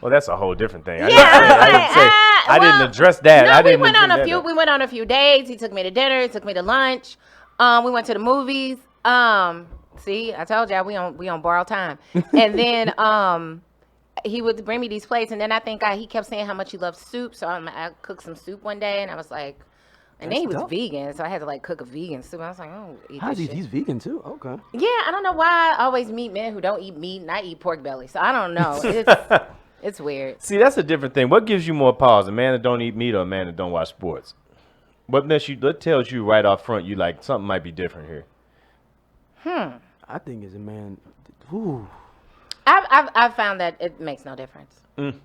Well, that's a whole different thing. I Yeah, didn't say. I didn't well, address that. No, I we didn't went on do a that. few. We went on a few dates. He took me to dinner. He took me to lunch. We went to the movies. See, I told y'all we on borrowed time. And then he would bring me these plates, and then I think he kept saying how much he loved soup. So I cooked some soup one day, and I was like, and then he was dope. vegan, so I had to like cook a vegan soup. I was like, oh, eat How's this he? shit. He's vegan too. Okay. Yeah, I don't know why I always meet men who don't eat meat, and I eat pork belly. So I don't know. It's weird. See, that's a different thing. What gives you more pause, a man that don't eat meat or a man that don't watch sports? What tells you right off front you like something might be different here? I think as a man, ooh. I've found that it makes no difference. Honestly.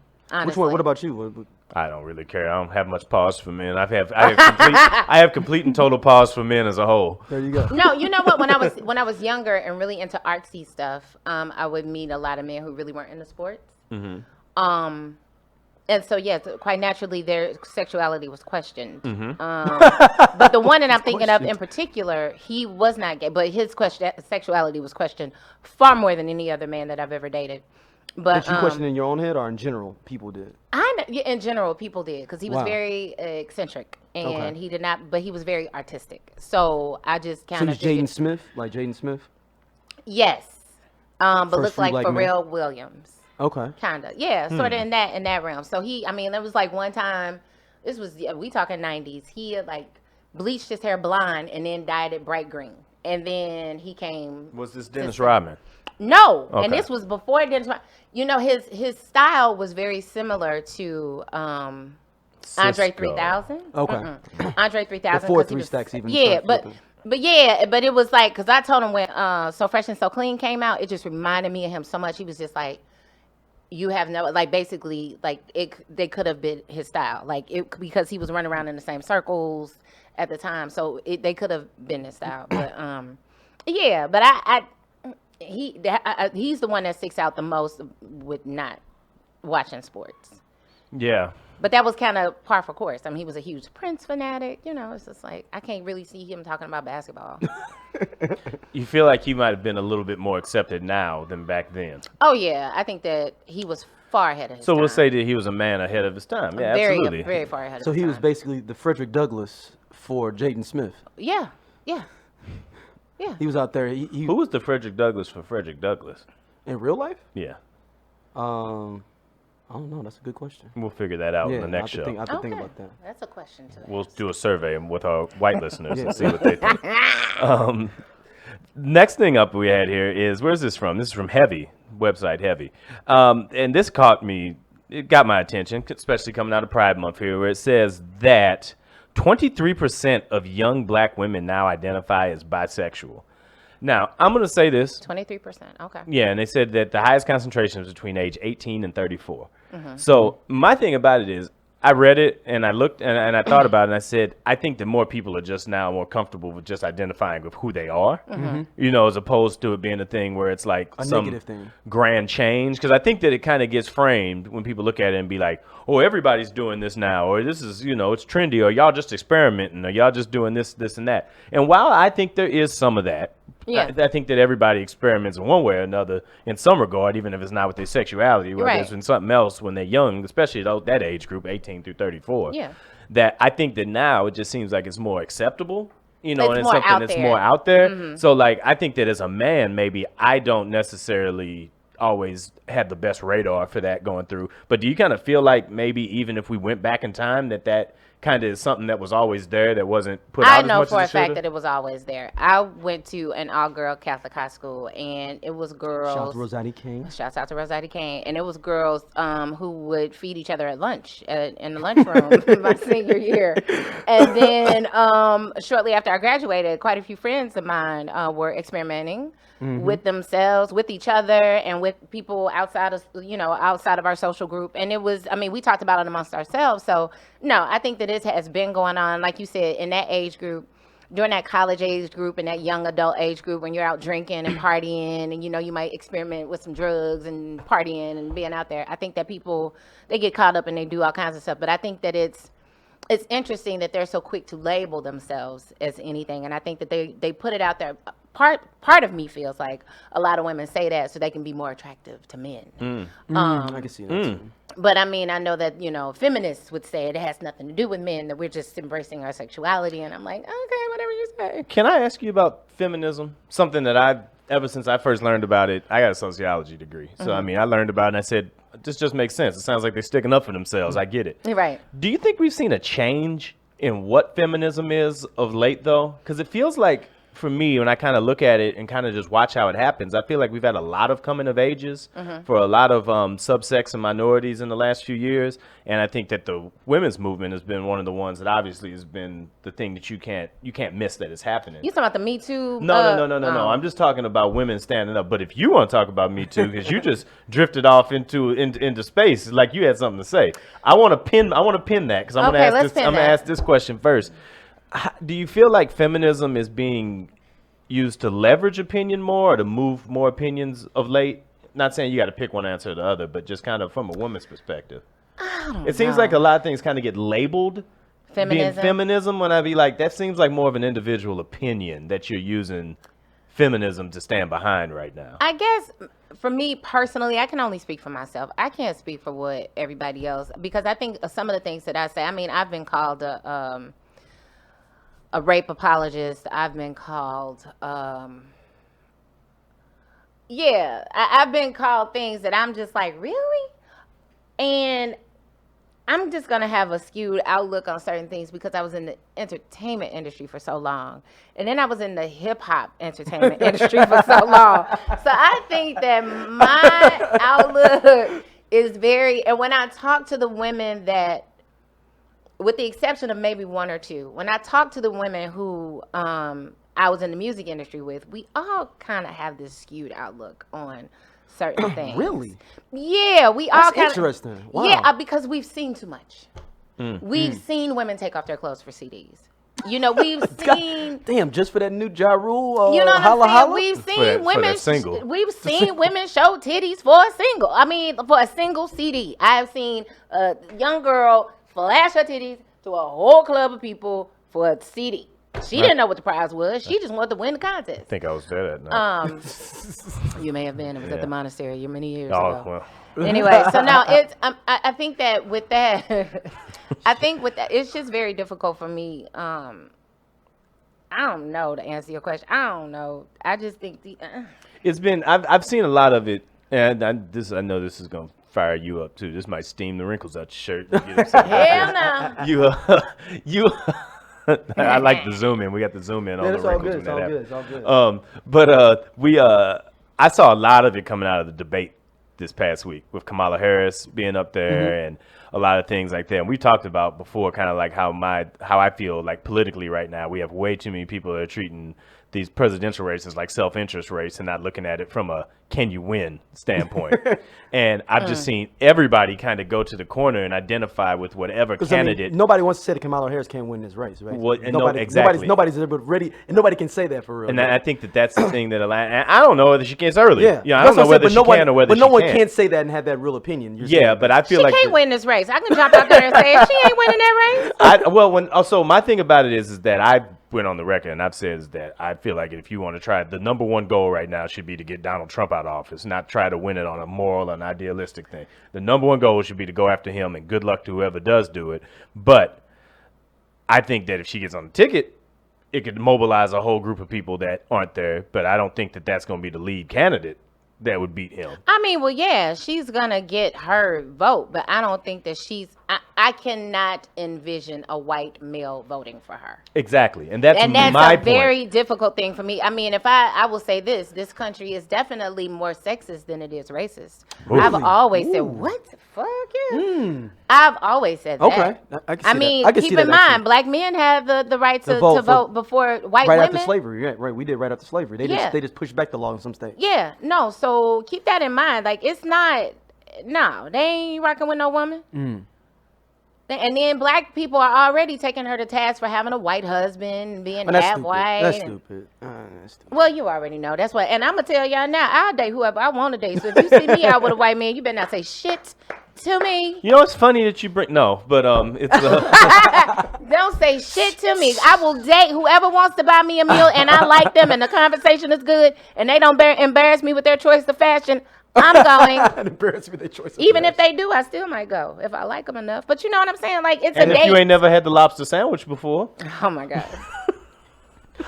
Which one? What about you? What- I don't really care. I don't have much pause for men. I have complete and total pause for men as a whole. There you go. No, you know what? When I was younger and really into artsy stuff, I would meet a lot of men who really weren't into sports. And so yes, quite naturally, their sexuality was questioned. But the one that I'm thinking of in particular, he was not gay, but his sexuality was questioned far more than any other man that I've ever dated. But Did you question in your own head or in general? People did. in general, people did because he was Wow. very eccentric and Okay. he did not, but he was very artistic. So I just So kind he's of Jaden Smith, like Jaden Smith. yes, but First looked Free like Black Man? Pharrell Williams. Okay. Kinda, yeah, sort of in that realm. So I mean, there was like one time, this was we talking 90s. He had like bleached his hair blonde and then dyed it bright green, and then he came. Was this Dennis Rodman? No, Okay. and this was before Dennis. You know, his style was very similar to Andre Cisco. 3000. Okay. Andre 3000. Before 'cause he Three was- Stacks even Yeah, started but. flipping. But it was like, because I told him when So Fresh and So Clean came out, it just reminded me of him so much. He was just like, you have no, like, basically, like, they could have been his style. Like, because he was running around in the same circles at the time. So they could have been his style. But, yeah, but he's the one that sticks out the most with not watching sports. Yeah. But that was kind of par for course. I mean, he was a huge Prince fanatic. You know, it's just like, I can't really see him talking about basketball. You feel like he might have been a little bit more accepted now than back then. Oh, yeah. I think that he was far ahead of his So time. we'll say that he was a man ahead of his time. Yeah, very, absolutely. very far ahead of So his he was time. basically the Frederick Douglass for Jaden Smith. Yeah, yeah. Yeah. He was out there. He Who was the Frederick Douglass for Frederick Douglass? in real life. Yeah. I don't know. That's a good question. We'll figure that out Yeah, in the next show. I have to think about that. That's a question to We'll ask. do a survey with our white listeners Yeah. and see what they think. Next thing up we had here is, where's this from? This is from Heavy, website Heavy. And this it got my attention, especially coming out of Pride Month here, where it says that 23% of young black women now identify as bisexual. Now, I'm going to say this. 23%. Okay. Yeah, and they said that the highest concentration is between age 18 and 34. So my thing about it is, I read it and I looked and I thought about it and I said, I think that more people are just now more comfortable with just identifying with who they are, you know, as opposed to it being a thing where it's like A some negative thing. grand change. Because I think that it kind of gets framed when people look at it and be like, oh, everybody's doing this now, or this is, you know, it's trendy, or y'all just experimenting, or y'all just doing this, and that. And while I think there is some of that, Yeah. I think that everybody experiments in one way or another in some regard, even if it's not with their sexuality, whether Right. it's in something else when they're young, especially that age group, 18 through 34. Yeah. That I think that now it just seems like it's more acceptable, you know, It's and it's more something out that's there. more out there. So, like, I think that as a man, maybe I don't necessarily always had the best radar for that going through. But do you kind of feel like maybe even if we went back in time that kind of is something that was always there that wasn't put out I as know much for a as it fact should've? that it was always there. I went to an all-girl Catholic high school, and it was girls. Shout out to Rosati King. Shouts out to Rosati Kane. And it was girls who would feed each other at lunch in the lunchroom my senior year. And then shortly after I graduated, quite a few friends of mine were experimenting with themselves, with each other, and with people outside of our social group. And it was, I mean, we talked about it amongst ourselves. So no, I think that it has been going on, like you said, in that age group, during that college age group and that young adult age group, when you're out drinking and partying, and you might experiment with some drugs and partying and being out there. I think that people, they get caught up and they do all kinds of stuff. But I think that it's interesting that they're so quick to label themselves as anything, and I think that they put it out there. Part of me feels like a lot of women say that so they can be more attractive to men. I can see that too. But I mean, I know that feminists would say it has nothing to do with men, that we're just embracing our sexuality, and I'm like, okay, whatever you say. Can I ask you about feminism? Something that ever since I first learned about it, I got a sociology degree. So, I mean, I learned about it and I said, this just makes sense. It sounds like they're sticking up for themselves. I get it. Right. Do you think we've seen a change in what feminism is of late, though? Because it feels like, for me, when I kind of look at it and kind of just watch how it happens, I feel like we've had a lot of coming of ages for a lot of subsex and minorities in the last few years. And I think that the women's movement has been one of the ones that obviously has been the thing that you can't miss that is happening. You talking about the Me Too? No. I'm just talking about women standing up. But if you want to talk about Me Too, because you just drifted off into space, like you had something to say. I want to pin that because I'm going to ask this question first. Do you feel like feminism is being used to leverage opinion more or to move more opinions of late? Not saying you got to pick one answer or the other, but just kind of from a woman's perspective. It seems like a lot of things kind of get labeled being feminism when I be like, that seems like more of an individual opinion that you're using feminism to stand behind right now. I guess for me personally, I can only speak for myself. I can't speak for what everybody else, because I think some of the things that I say, I mean, I've been called a rape apologist. I've been called, I've been called things that I'm just like, really? And I'm just going to have a skewed outlook on certain things because I was in the entertainment industry for so long. And then I was in the hip hop entertainment industry for so long. So I think that my outlook is and when I talk to the women that, with the exception of maybe one or two, when I talk to the women who I was in the music industry with, we all kind of have this skewed outlook on certain things. Really? Yeah, we That's all kind of. interesting. Wow. Yeah, because we've seen too much. We've seen women take off their clothes for CDs. We've seen. Damn, just for that new Ja Rule, You know what holla, I'm saying? holla? We've seen women. single. We've seen women show titties for a single. I mean, for a single CD. I've seen a young girl flash her titties to a whole club of people for a CD. She didn't know what the prize was. She just wanted to win the contest. I think I was there that night. You may have been. It was at the monastery many years Oh, ago. well. Anyway, so now it's. I think that with that, it's just very difficult for me. I don't know to answer your question. I don't know. I just think It's been. I've seen a lot of it, and I know this is gonna fire you up too. This might steam the wrinkles out your shirt. hell no. You. I like the zoom in. We got the zoom in on the It's all wrinkles. good. when It's that all good. happens. I saw a lot of it coming out of the debate this past week with Kamala Harris being up there and a lot of things like that. And we talked about before kind of like how I feel like politically right now, we have way too many people that are treating these presidential races like self-interest race and not looking at it from a can you win standpoint. And I've just seen everybody kind of go to the corner and identify with whatever candidate. I mean, nobody wants to say that Kamala Harris can't win this race, right? Well, exactly. Nobody's ready, and nobody can say that for real. And right? I think that's the thing that and I don't know whether she can. It's early. Yeah, I don't know whether she can or whether but she no one can't. can't say that and have that real opinion. Yeah, but I feel She like can't win this race. I can jump out there and say if she ain't winning that race. So my thing about it is that I went on the record and I've said is that I feel like if you want to try, the number one goal right now should be to get Donald Trump out of office, not try to win it on a moral and idealistic thing. The number one goal should be to go after him, and good luck to whoever does do it. But I think that if she gets on the ticket, it could mobilize a whole group of people that aren't there. But I don't think that that's going to be the lead candidate that would beat him. I mean, well, yeah, she's gonna get her vote, but I don't think that I cannot envision a white male voting for her. Exactly, and that's my a point. very difficult thing for me. I mean, if I will say this country is definitely more sexist than it is racist. Really? I've always said, what the fuck? Yeah. I've always said that. Okay, I can see mean, that. I can keep see that, in mind, actually. black men have the right to vote before white right women. after slavery. Yeah, right. We did right after slavery. They just pushed back the law in some states. Yeah, no. So keep that in mind. Like, it's not. No, they ain't rocking with no woman. And then black people are already taking her to task for having a white husband and being half white. That's stupid. Well, you already know. That's what. And I'm gonna tell y'all now. I'll date whoever I want to date. So if you see me out with a white man, you better not say shit to me. You know, it's funny that you bring it's. Don't say shit to me. I will date whoever wants to buy me a meal, and I like them, and the conversation is good, and they don't embarrass me with their choice of fashion. I'm going. Embarrass me with their choice. Even if they do, I still might go if I like them enough. But you know what I'm saying? Like, it's and a if date. you ain't never had the lobster sandwich before. Oh my god.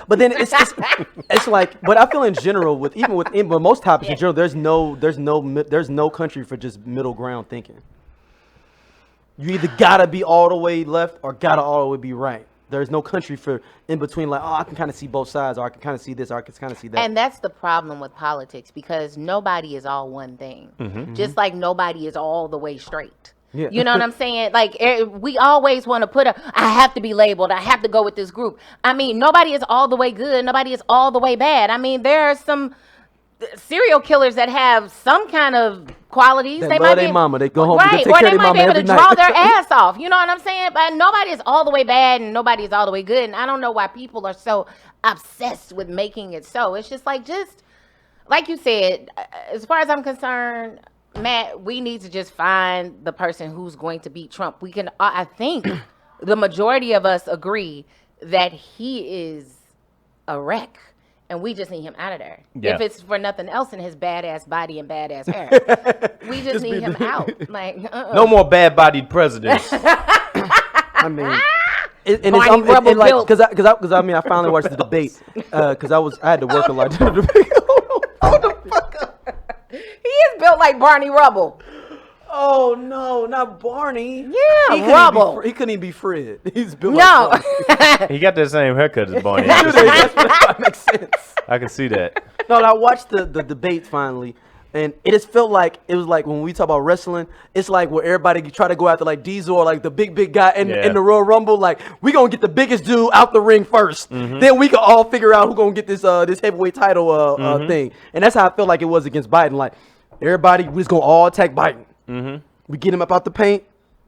But then it's like, but I feel in general with most topics in general, there's no country for just middle ground thinking. You either gotta be all the way left or gotta all the way be right. There's no country for in between, like, oh, I can kind of see both sides, or I can kind of see this, or I can kind of see that. And that's the problem with politics, because nobody is all one thing. Just like nobody is all the way straight. Yeah. You know what I'm saying? Like, we always want to put I have to be labeled. I have to go with this group. I mean, nobody is all the way good. Nobody is all the way bad. I mean, there are some serial killers that have some kind of qualities. They love their mama. They go home and take care of their mama every night. Or they might be able to draw their ass off. You know what I'm saying? But nobody is all the way bad and nobody is all the way good. And I don't know why people are so obsessed with making it so. It's just like you said, as far as I'm concerned, Matt, we need to just find the person who's going to beat Trump. We can, I think the majority of us agree that he is a wreck. And we just need him out of there. Yeah. If it's for nothing else in his badass body and badass hair. We just need him out. Like, No more bad-bodied presidents. I mean, because I finally watched the debate because I had to work a lot during the debate. Hold the fuck up. He is built like Barney Rubble. Oh no, not Barney. Yeah, Rubble. He couldn't even be Fred. He's built No. like He got the same haircut as Barney. that makes sense. I can see that. No, I watched the debate finally, and it just felt like it was like when we talk about wrestling, it's like where everybody try to go after like Diesel or like the big guy in the Royal Rumble. Like, we gonna get the biggest dude out the ring first, then we can all figure out who gonna get this heavyweight title thing. And that's how I felt like it was against Biden. Like, everybody, we just gonna all attack Biden. We get him up out the paint,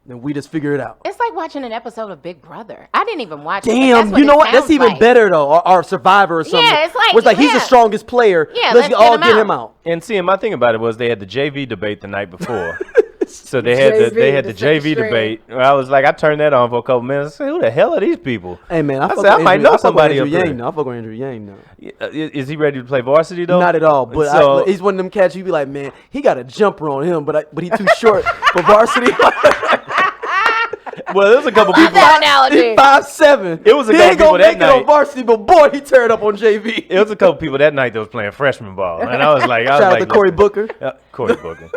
then we just figure it out. It's like watching an episode of Big Brother. I didn't even watch it. Damn, you know what? That's even better though. Or Survivor or something. Yeah, it's like, where it's like he's the strongest player. Yeah, let's all get him out. And see, my thing about it was they had the JV debate the night before. So they had the JV debate. I was like, I turned that on for a couple minutes. I said, who the hell are these people? Hey man, I might know somebody up there. I fuck with Andrew Yang now. Is he ready to play varsity though? Not at all. But he's one of them cats you be like, man, he got a jumper on him, but he's too short for varsity. Well, there's a couple people. That analogy. 5'7". It was a he couple ain't people gonna that make night. it on varsity, but boy, he turned up on JV. It was a couple people that night that was playing freshman ball, and I was like, Shout out to Cory Booker. Corey Booker.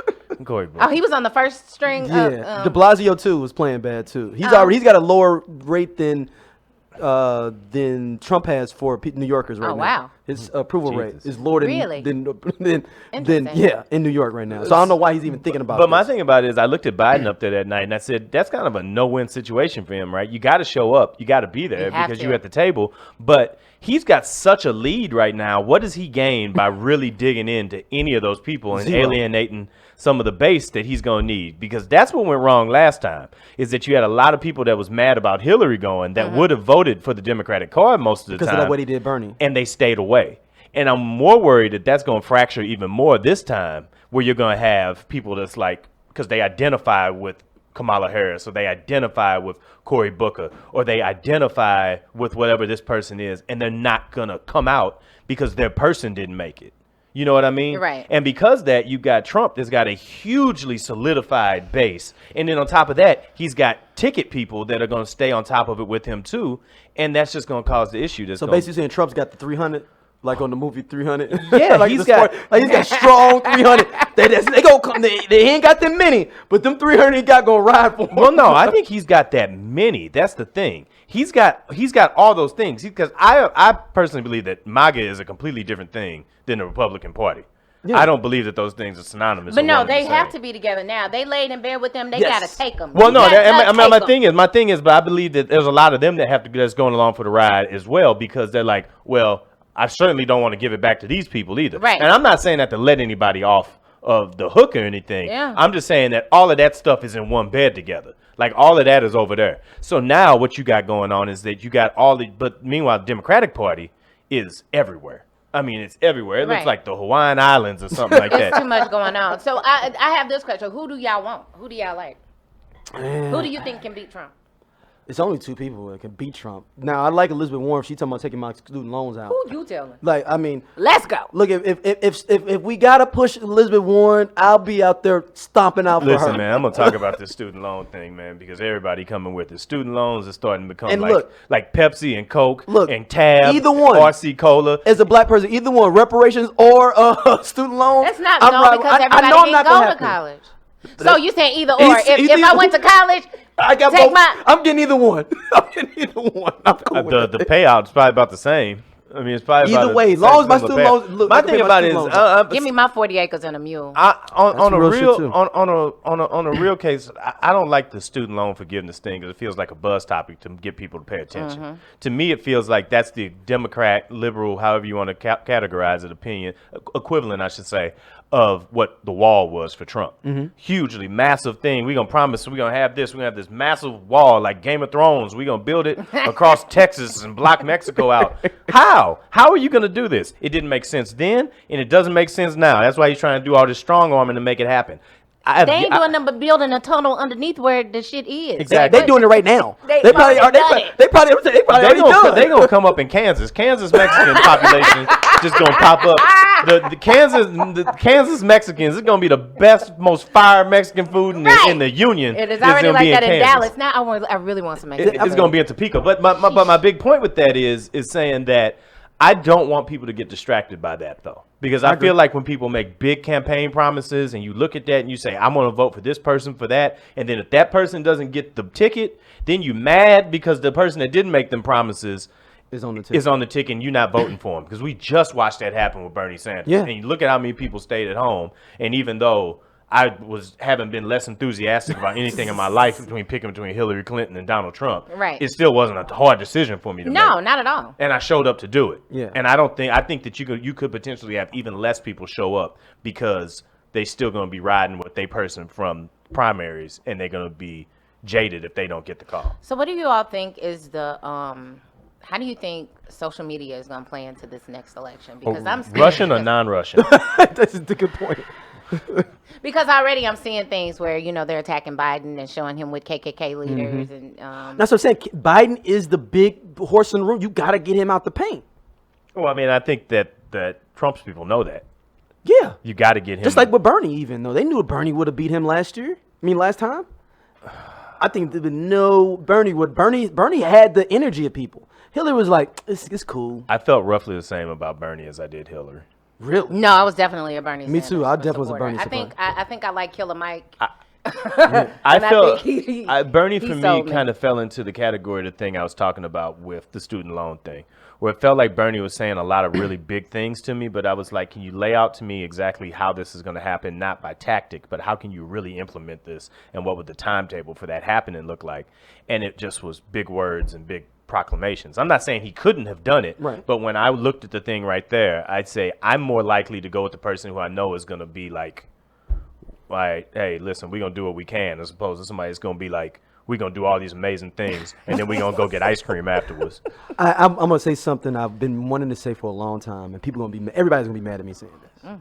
Oh, he was on the first string. Yeah, De Blasio too was playing bad too. He's got a lower rate than Trump has for New Yorkers right now. Oh wow, his approval rate is lower than Interesting. in New York right now. So I don't know why he's even thinking about. But my thing about it is, I looked at Biden up there that night, and I said that's kind of a no-win situation for him, right? You got to show up, you got to be there because you're at the table, but he's got such a lead right now. What does he gain by really digging into any of those people and alienating some of the base that he's going to need? Because that's what went wrong last time, is that you had a lot of people that was mad about Hillary going that would have voted for the Democratic card most of the time. Because of what he did Bernie. And they stayed away. And I'm more worried that that's going to fracture even more this time, where you're going to have people that's like, because they identify with Kamala Harris, or they identify with Cory Booker, or they identify with whatever this person is, and they're not going to come out because their person didn't make it. You know what I mean? Right. And because that, you got Trump that's got a hugely solidified base. And then on top of that, he's got ticket people that are going to stay on top of it with him too. And that's just going to cause the issue. So basically saying Trump's got the 300, like on the movie 300. Yeah, like he's got strong 300. They gonna come. They ain't got them many, but them 300 he got gonna ride for him. Well, no, I think he's got that many. That's the thing. He's got all those things. Because I personally believe that MAGA is a completely different thing than the Republican Party. Yeah. I don't believe that those things are synonymous. But no, they have to be together now. They laid in bed with them. They gotta take them. Well, no, my thing is, but I believe that there's a lot of them that's going along for the ride as well, because they're like, well, I certainly don't want to give it back to these people either. Right. And I'm not saying that to let anybody off of the hook or anything. Yeah. I'm just saying that all of that stuff is in one bed together. Like all of that is over there. So now what you got going on is that you got but meanwhile, the Democratic Party is everywhere. I mean, it's everywhere. It looks like the Hawaiian Islands or something like that. There's too much going on. So I have this question. Who do y'all want? Who do y'all like? Who do you think can beat Trump? It's only two people that can beat Trump. Now, I like Elizabeth Warren. She's talking about taking my student loans out. Who you telling? Like, I mean, let's go. Look, if we gotta push Elizabeth Warren, I'll be out there stomping out for her. Listen, man, I'm gonna talk about this student loan thing, man, because everybody coming with it. Student loans is starting to become like Pepsi and Coke and Tab, either one, RC Cola. As a black person, either one, reparations or student loans. That's not because everybody can't go to college. So you saying either or? If I went to college. I got both. I'm getting either one. I'm cool with the payout is probably about the same. I mean, it's probably either way. As long as my student loans. Look, my thing about it is, give me my 40 acres and a mule. On a real case, I don't like the student loan forgiveness thing because it feels like a buzz topic to get people to pay attention. Mm-hmm. To me, it feels like that's the Democrat, liberal, however you want to categorize it, opinion equivalent, I should say, of what the wall was for Trump. Mm-hmm. Hugely massive thing. We're going to promise we're going to have this. We're going to have this massive wall like Game of Thrones. We're going to build it across Texas and block Mexico out. How? How are you going to do this? It didn't make sense then, and it doesn't make sense now. That's why he's trying to do all this strong arming to make it happen. They ain't doing nothing but building a tunnel underneath where the shit is. Exactly. They're doing it right now. They probably are. They probably already done. They're going to come up in Kansas. Kansas Mexican population just going to pop up. The Kansas Mexicans is going to be the best, most fire Mexican food in the union. It is already like that in Dallas. Now I really want some Mexican. It's going to be in Topeka. But my big point with that is saying that I don't want people to get distracted by that, though. Because I feel like when people make big campaign promises and you look at that and you say, I'm going to vote for this person for that. And then if that person doesn't get the ticket, then you mad because the person that didn't make them promises is on the ticket and you're not voting for him. Because we just watched that happen with Bernie Sanders. Yeah. And you look at how many people stayed at home. And even though I haven't been less enthusiastic about anything in my life picking between Hillary Clinton and Donald Trump. Right. It still wasn't a hard decision for me to make. No, not at all. And I showed up to do it. Yeah. And I think that you could potentially have even less people show up because they still going to be riding with their person from primaries and they're going to be jaded if they don't get the call. So what do you all think is the how do you think social media is going to play into this next election? Because I'm Russian or non-Russian? That's a good point. Because already I'm seeing things where, they're attacking Biden and showing him with KKK leaders. Mm-hmm. And that's what I'm saying. Biden is the big horse in the room. You got to get him out the paint. Well, I mean, I think that Trump's people know that. Yeah. You got to get him. Just like with Bernie, even though they knew Bernie would have beat him last time. I think there would no Bernie would. Bernie had the energy of people. Hillary was like, it's cool. I felt roughly the same about Bernie as I did Hillary. Really? No, I was definitely a Bernie Sanders. Me too. I definitely was a Bernie supporter. I think I like Killer Mike. I felt Bernie for me kind of fell into the category of the thing I was talking about with the student loan thing, where it felt like Bernie was saying a lot of really big things to me, but I was like, can you lay out to me exactly how this is going to happen, not by tactic, but how can you really implement this, and what would the timetable for that happening look like? And it just was big words and big proclamations. I'm not saying he couldn't have done it, right. But when I looked at the thing right there, I'd say I'm more likely to go with the person who I know is going to be like, hey, listen, we're going to do what we can, as opposed to somebody that's going to be like, we're going to do all these amazing things, and then we're going to go get ice cream afterwards. I'm going to say something I've been wanting to say for a long time, and everybody's going to be mad at me saying this. Mm.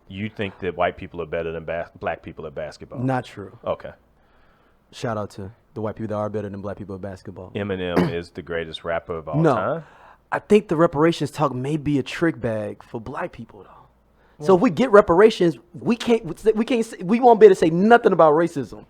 You think that white people are better than black people at basketball? Not true. Okay. Shout out to the white people that are better than black people at basketball. Eminem is the greatest rapper of all time? I think the reparations talk may be a trick bag for black people, though. Well, so if we get reparations, we won't be able to say nothing about racism.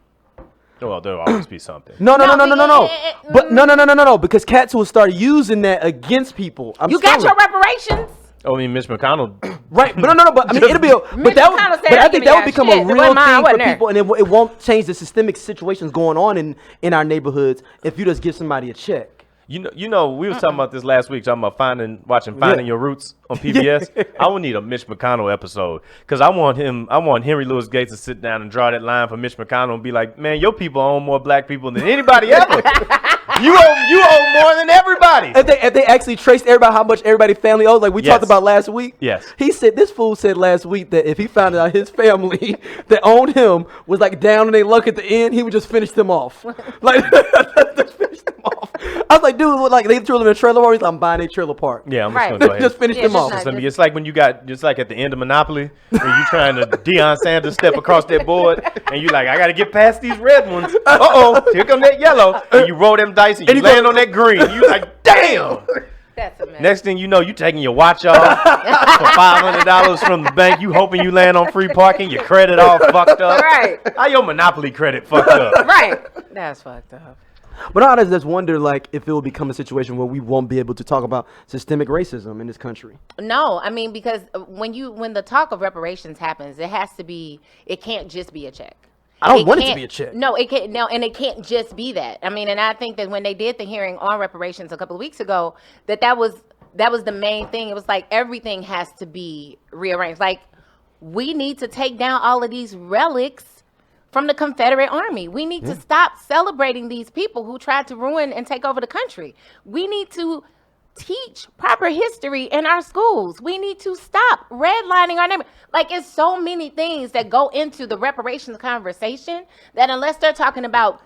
Well, there'll always be something. No. But no, because cats will start using that against people. You got your reparations? Oh, I mean, Mitch McConnell. Right, but no. But I mean, it'll be. But I think that would become a real thing for people, and it won't change the systemic situations going on in our neighborhoods if you just give somebody a check. You know, we was talking about this last week. Talking about Finding Your Roots on PBS. I would need a Mitch McConnell episode because I want Henry Louis Gates to sit down and draw that line for Mitch McConnell and be like, man, your people own more black people than anybody ever. You owe more than everybody. If they actually traced how much everybody's family owes, like we talked about last week. Yes. This fool said last week that if he found out his family that owned him was like down in their luck at the end, he would just finish them off. Like just finish them off. I was like, dude, like they threw them in a trailer park. He's like, I'm buying a trailer park. Yeah, I'm just gonna go ahead. Just finish them off. It's like when just like at the end of Monopoly, when you trying to Deion Sanders step across that board, and you like, I gotta get past these red ones. Here come that yellow, and you roll them dice, and you land on that green. You like, damn. That's a mess. Next thing you know, you taking your watch off for $500 from the bank. You hoping you land on free parking. Your credit all fucked up. Right. How your Monopoly credit fucked up? Right. That's fucked up. But I just wonder, like, if it will become a situation where we won't be able to talk about systemic racism in this country. No, I mean, because when the talk of reparations happens, it can't just be a check. I don't want it to be a check. No, it can't. No, and it can't just be that. I mean, and I think that when they did the hearing on reparations a couple of weeks ago, that was the main thing. It was like everything has to be rearranged. Like, we need to take down all of these relics from the Confederate Army. We need to stop celebrating these people who tried to ruin and take over the country. We need to teach proper history in our schools. We need to stop redlining our neighborhood. Like, it's so many things that go into the reparations conversation that unless they're talking about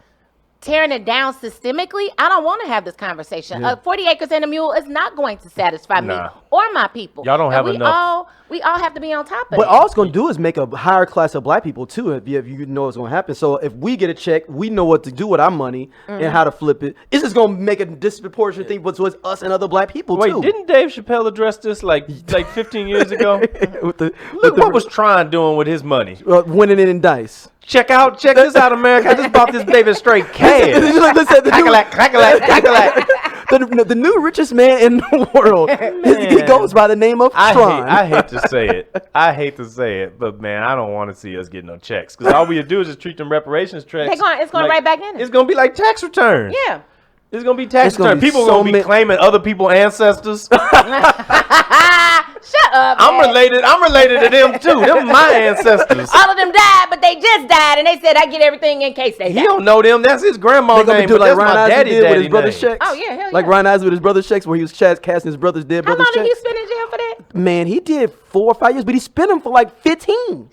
tearing it down systemically, I don't want to have this conversation. 40 acres and a mule is not going to satisfy me or my people. Y'all don't have enough. We all have to be on top of it. But all it's going to do is make a higher class of black people, too, if you know what's going to happen. So if we get a check, we know what to do with our money and how to flip it. It's just going to make a disproportionate thing towards us and other black people, too. Wait, didn't Dave Chappelle address this like 15 years ago? Look what was Tron doing with his money? Winning it in dice. Check this out, America. I just bought this baby straight cash. The new richest man in the world. He goes by the name of Tron. I hate to say it. But man, I don't want to see us get no checks because all we do is just treat them reparations checks. It's going right back in. It's going to be like tax returns. Yeah. It's going to be tax returns. People are going to be claiming other people's ancestors. Shut up. I'm related to them too. Them my ancestors. All of them died, but they just died, and they said I get everything in case they die. He don't know them. That's his grandma's name. Do but like that's Ryan my Isley did with his brother's name. checks. Oh yeah, hell yeah. Like Ryan Isley with his brother's checks, where he was casting his brother's dead How brother's long checks. did he spend in jail for that? Man, he did 4 or 5 years, but he spent them for like 15.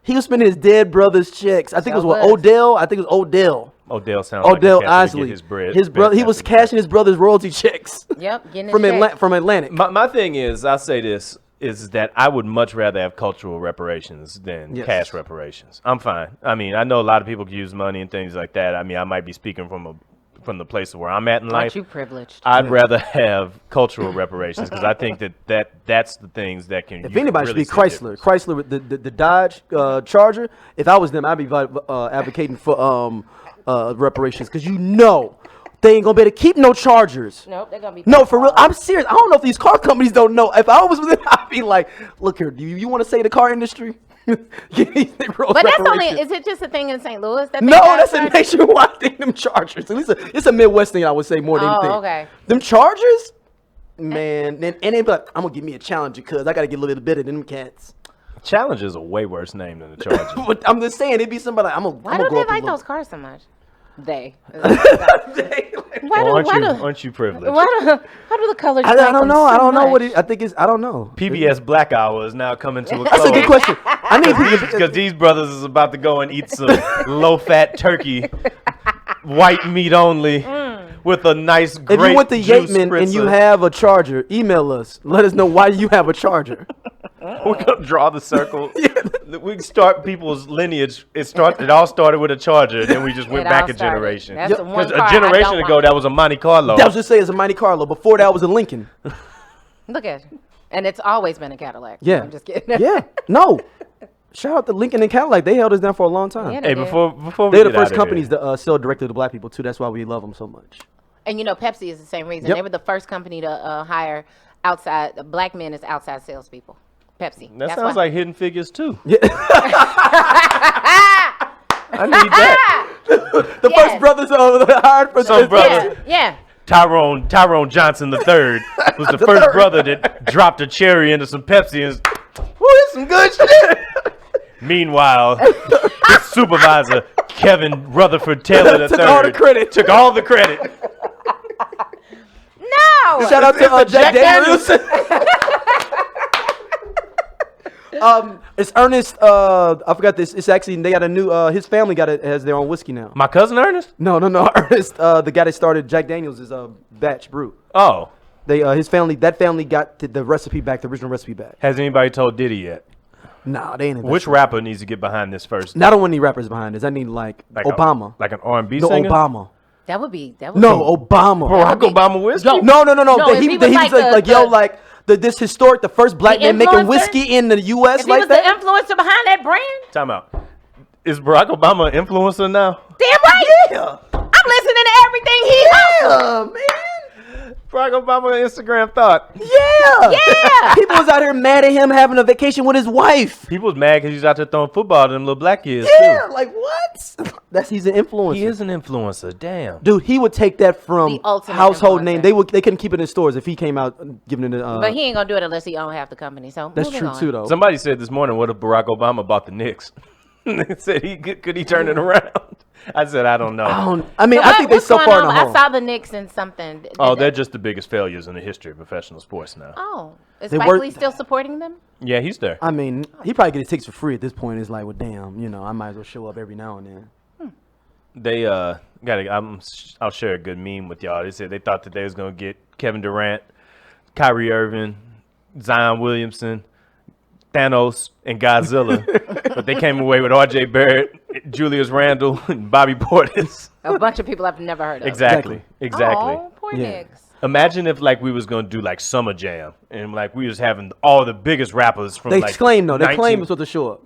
He was spending his dead brother's checks. I think it was Odell. I think it was Odell. Odell sounds like Isley. His bread. His brother. He was cashing his brother's royalty checks. Yep, getting from Atlantic. My thing is, I say this is that I would much rather have cultural reparations than cash reparations. I'm fine. I mean, I know a lot of people can use money and things like that. I mean, I might be speaking from the place where I'm at in life. Aren't you privileged? I'd rather have cultural reparations because I think that's the things that can. If anybody really should be Chrysler with the Dodge Charger. If I was them, I'd be advocating for reparations because they ain't gonna be able to keep no Chargers. Nope, they're gonna be. No, for real. I'm serious. I don't know if these car companies don't know. If I was with them, I'd be like, look here, do you want to say the car industry? But that's only. Is it just a thing in St. Louis? No, that's a nationwide thing. Them Chargers. At least it's a Midwest thing. I would say more than anything. Oh, okay. Them Chargers, man. And they be like, I'm gonna give me a Challenger because I gotta get a little bit of them cats. Challenger is a way worse name than the Charger. But I'm just saying, it'd be somebody like, Why don't they like those cars so much? They. Aren't you privileged? How do the colors? I don't know. I don't know what it. I think it's. I don't know. PBS Black Hour is now coming to a close. That's a good question. I need because these brothers is about to go and eat some low-fat turkey, white meat only, with a nice grape. If you went to juice Yateman and you spritzer. have a Charger, email us. Let us know why you have a Charger. We're gonna draw the circle. We can start people's lineage. It all started with a Charger, then we just went back a generation. That's the one Because car a I generation don't ago, want. that was a Monte Carlo. I was just saying it's a Monte Carlo. Before that was a Lincoln. Look at it. And it's always been a Cadillac. Yeah. I'm just kidding. Yeah. No. Shout out to Lincoln and Cadillac. They held us down for a long time. Yeah, Hey, did. before we They're the get first outta companies here. to sell directly to black people too. That's why we love them so much. And Pepsi is the same reason. Yep. They were the first company to hire outside black men as outside salespeople. Pepsi. That That's sounds why. like Hidden Figures too. I need that. The first brothers hired for Some this. brother. Yeah. Tyrone Johnson III was the first brother that dropped a cherry into some Pepsi. And Woo, this some good shit. meanwhile, his supervisor, Kevin Rutherford Taylor III, Took all the credit. Took all the credit. No. Shout out to Jack Daniels. It's Ernest. I forgot this. It's actually they got a new. His family has their own whiskey now. My cousin Ernest? No. Ernest, the guy that started Jack Daniels is batch brew. Oh. His family. That family got the recipe back, the original recipe back. Has anybody told Diddy yet? Nah, they ain't. Which rapper needs to get behind this first? Not on any rappers behind this. I need like Obama. Like an R&B No, singer? Obama. That would be. No, Obama. Barack Obama whiskey? No. No. if He he was was like this historic, the first black The man making influencer? whiskey in the U.S. If he like was that. the influencer behind that brand, Time out. Is Barack Obama an influencer now? damn right. Yeah. I'm listening to everything he hustles. Man. Barack Obama Instagram thought. Yeah. Yeah. People was out here mad at him having a vacation with his wife. People was mad because he's out there throwing football to them little black kids, Yeah, too. like what? He's an influencer. He is an influencer. Damn. Dude, he would take that from The ultimate household influencer. name. They couldn't keep it in stores if he came out giving it. But he ain't gonna do it unless he own half the company. So That's moving true on. too, though. Somebody said this morning, what if Barack Obama bought the Knicks? They said could he turn it around? I said, I don't know. I mean, So I think they're what's so going far in on? the I hole. saw the Knicks in something. Oh, they're just the biggest failures in the history of professional sports now. Oh, is They Spike work- Lee still supporting them? Yeah, he's there. I mean, he probably get his tickets for free at this point. It's like, well, damn, I might as well show up every now and then. They I'll share a good meme with y'all. They said they thought that they was gonna get Kevin Durant, Kyrie Irving, Zion Williamson, Thanos, and Godzilla, but they came away with R.J. Barrett, Julius Randle, and Bobby Portis. A bunch of people I've never heard of. Exactly. Oh, poor Yeah. Knicks. Imagine if like we was gonna do like Summer Jam and like we was having all the biggest rappers from They like claim though. They 19 claim it's supposed to show up.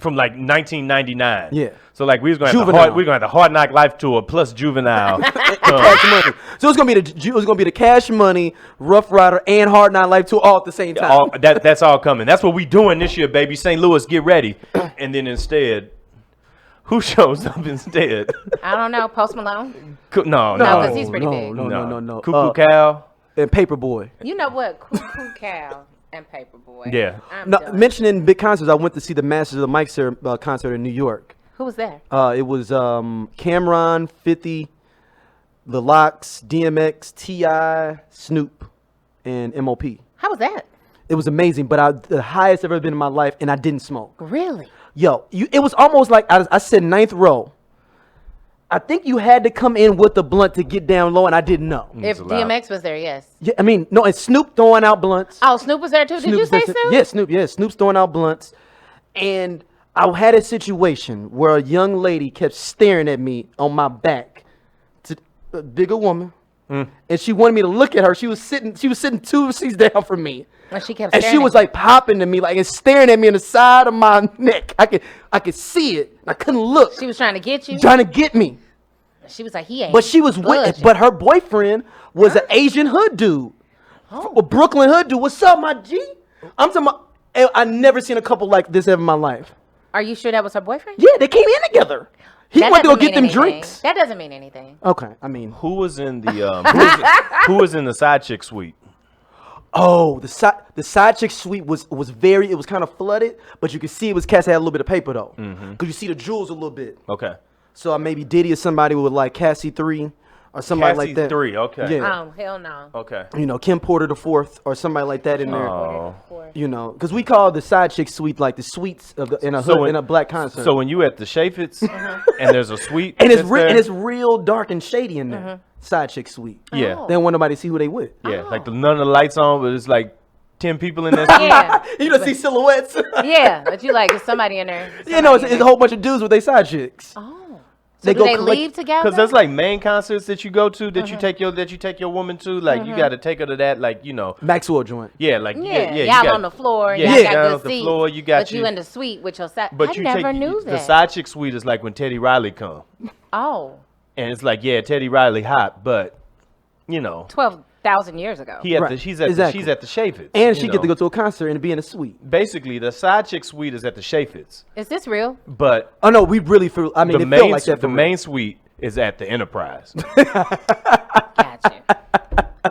from like 1999. Yeah. So like we was gonna Juvenile. have the Hard Knock Life tour plus Juvenile. Cash Money. So it's gonna be the Cash Money, Rough Rider, and Hard Knock Life tour all at the same time. That's all coming. That's what we doing this year, baby. St. Louis, get ready. And then instead, who shows up instead? I don't know. Post Malone. No, No, 'cause he's pretty no, big. No. Cuckoo Cow. And Paperboy. You know what? Cuckoo Cow and Paperboy. Yeah. I'm No, done. mentioning big concerts, I went to see the Masters of the Mic concert in New York. Who was there? It was Cameron, 50, The Locks, DMX, T.I., Snoop, and M.O.P. How was that? It was amazing, but the highest I've ever been in my life, and I didn't smoke. Really? Yo, it was almost like I said ninth row. I think you had to come in with the blunt to get down low, and I didn't know. If allowed. DMX was there, yes. Yeah, I mean, no, and Snoop throwing out blunts. Oh, Snoop was there too. Did you say Snoop's- Snoop? Yeah, Snoop. Yeah, Snoop's throwing out blunts, and I had a situation where a young lady kept staring at me on my back, a bigger woman, and she wanted me to look at her. She was sitting 2 seats down from me, And she kept and staring she was at like popping to me, like and staring at me in the side of my neck. I could see it. I couldn't look. you. She was trying to get you. trying to get me, She was like, he ain't. but she was with. budging. But her boyfriend was an Asian hood dude, a Brooklyn hood dude. What's up, my G? I'm talking about. I never seen a couple like this ever in my life. Are you sure that was her boyfriend? Yeah, they came in together. He That went to go doesn't get mean them anything. drinks. That doesn't mean anything. Okay, I mean, Who was in the who was in the side chick suite? oh, the side chick suite was it was kind of flooded, but you could see it was cats had a little bit of paper though, because you see the jewels a little bit. Okay. So maybe Diddy or somebody with like Cassie 3 or somebody Cassie like that. 3, okay. Yeah. Oh, hell no. Okay. Kim Porter the Fourth or somebody like that in there. Oh. Because we call the side chick suite like the suites in a hood, in a black concert. So when you at the Chaffetz and there's a suite and it's that's and there, it's real dark and shady in there. Side chick suite. yeah, Oh. They don't want nobody to see who they with. yeah, like none of the lights on, but it's like 10 people in there. suite. Yeah. You don't see silhouettes. Yeah, but you like, is somebody in there? You know, it's a whole bunch of dudes with their side chicks. Oh. So do go they collect- leave together? Cause there's like main concerts that you go to that you take your woman to, like you got to take her to that, like Maxwell joint. yeah, like Yeah, you y'all got- on the floor. Yeah, y'all down got on good the seats. floor, you got but you in the suite with your side. But I you never take knew the that. side chick suite is like when Teddy Riley come, Oh, and it's like yeah, Teddy Riley hot, but 12 1,000 years ago. She's at the Chaffetz. And she get to go to a concert and be in a suite. Basically, the side chick suite is at the Chaffetz. Is this real? But oh no, we really feel. I mean, it felt like that. The main suite is at the Enterprise.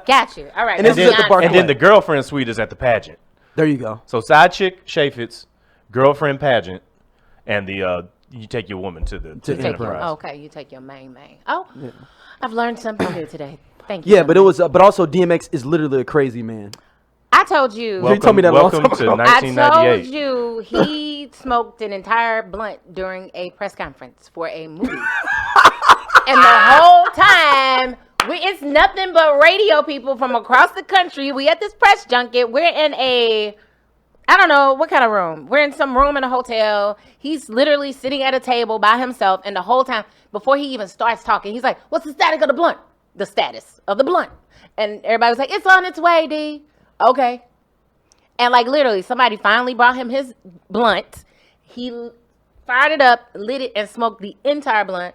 Got you. All right. And then the girlfriend suite is at the Pageant. There you go. So side chick, Chaffetz, girlfriend, Pageant, and the you take your woman to the Enterprise. Okay, you take your main. Oh, yeah. I've learned something new today. Thank you. Yeah, but it was. But also, DMX is literally a crazy man. I told you. You told me that welcome long to ago. 1998. I told you he smoked an entire blunt during a press conference for a movie, and the whole time. It's nothing but radio people from across the country. We at this press junket. We're in I don't know what kind of room. We're in some room in a hotel. He's literally sitting at a table by himself. And the whole time, before he even starts talking, he's like, what's the status of the blunt? The status of the blunt. And everybody was like, it's on its way, D. Okay. And like literally, somebody finally brought him his blunt. He fired it up, lit it, and smoked the entire blunt.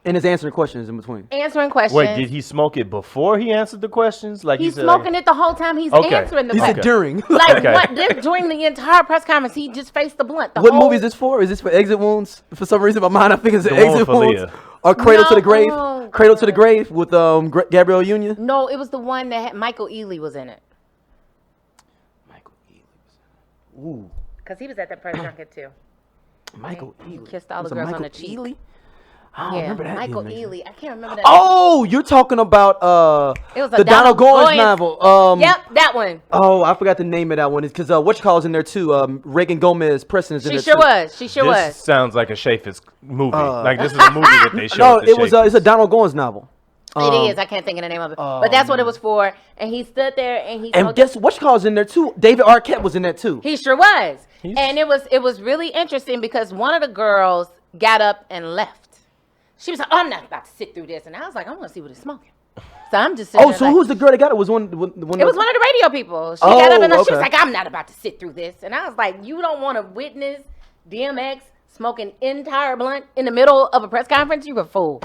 And is answering questions in between. Answering questions. Wait, did he smoke it before he answered the questions? Like he's smoking it the whole time he's answering the questions. He said during. Like during the entire press conference, he just faced the blunt. What movie is this for? Is this for Exit Wounds? For some reason, my mind I think it's Exit Wounds or Cradle to the Grave. Cradle to the Grave with Gabrielle Union. No, it was the one that had Michael Ealy was in it. Michael Ealy. Ooh. Because he was at that press junket too. Michael Ealy. He kissed all the girls on the cheek. Ealy? I don't remember that. Michael Ealy. I can't remember that. Oh, you're talking about it was the Donald Goines novel. Yep, that one. Oh, I forgot the name of that one. It's because whatchamacallit's in there too. Reagan Gomez Preston is in there too. She sure was. This sounds like a Chaffetz movie. Like this is a movie that they showed. No, it was. It's a Donald Goines novel. It is. I can't think of the name of it, but that's what it was for. And he stood there and he. And guess whatchamacallit's in there too. David Arquette was in that too. He sure was. And it was really interesting because one of the girls got up and left. She was like, oh, I'm not about to sit through this. And I was like, I want to see what it's smoking. So I'm just sitting there so who's the girl that got it? Was one? It was one of the radio people. She got up and she was like, I'm not about to sit through this. And I was like, you don't want to witness DMX smoking entire blunt in the middle of a press conference? You a fool.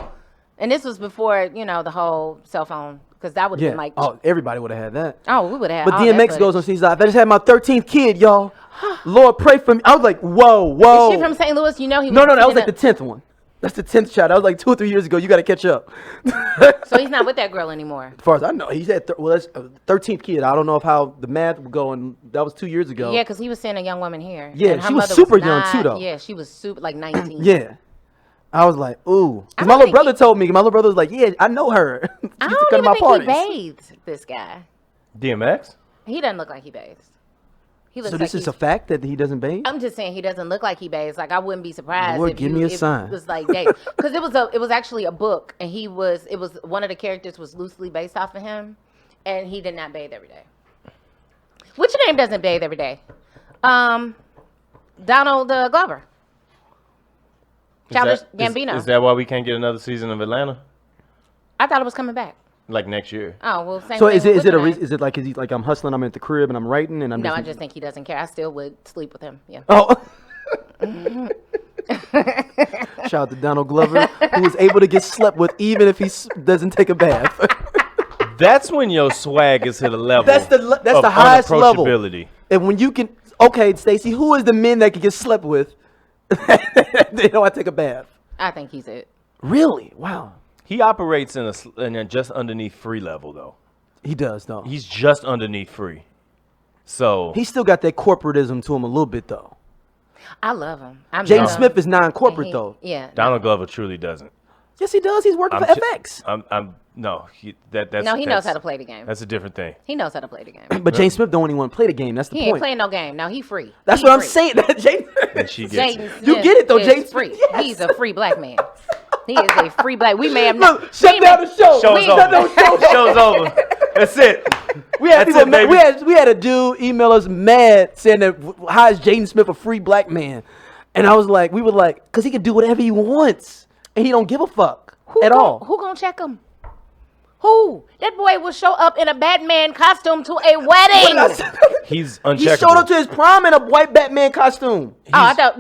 And this was before, the whole cell phone. Because that would have been like... Oh, everybody would have had that. Oh, we would have had But DMX goes on, she's like, I just had my 13th kid, y'all. Lord, pray for me. I was like, whoa. Is she from St. Louis? He was... No, that was like the 10th one. That's the 10th shot. That was like 2 or 3 years ago. You got to catch up. So he's not with that girl anymore. As far as I know, he's at that's 13th kid. I don't know how the math would go, and that was 2 years ago. Yeah, because he was seeing a young woman here. Yeah, she was super young too, though. Yeah, she was super, like 19. Yeah. I was like, ooh. My little brother told me. My little brother was like, yeah, I know her. She I used to don't come to my even think parties. he bathes, this guy. DMX? He doesn't look like he bathes. So this is a fact that he doesn't bathe? I'm just saying he doesn't look like he bathes. Like I wouldn't be surprised Lord, if give me a sign. It was like Dave, because it was actually a book, and it was one of the characters was loosely based off of him, and he did not bathe every day. Which name doesn't bathe every day? Donald Glover. Childish Gambino. Is that why we can't get another season of Atlanta? I thought it was coming back. Like next year. Oh well. Same So thing is it with is it like I'm hustling, I'm at the crib and I'm writing and I'm No, I just think he doesn't care. I still would sleep with him. Yeah. Oh. Shout out to Donald Glover, who was able to get slept with even if he doesn't take a bath. That's when your swag is to the level. That's the highest level. Approachability. And when you can, okay, Staci, who is the men that can get slept with? They know I take a bath. I think he's it. Really? Wow. He operates in a just underneath free level, though. He does, though. He's just underneath free. So he still got that corporatism to him a little bit, though. I love him. Jaden Smith is non-corporate, though. Yeah. Donald Glover truly doesn't. Yes, he does. He's working for FX. He knows how to play the game. That's a different thing. He knows how to play the game. But Jaden Smith don't even want to play the game. That's the point. He ain't playing no game. No, he free. That's what I'm saying. That Jaden you get it though. Jaden free. Yes. He's a free black man. He is a free black. We may have shut down the show. Show's over. That's it. We had a dude email us mad saying that how is Jaden Smith a free black man? And we were like, because he can do whatever he wants, and he don't give a fuck at all. Who gonna check him? Who? That boy will show up in a Batman costume to a wedding. He's uncheckable. He showed up to his prom in a white Batman costume. I thought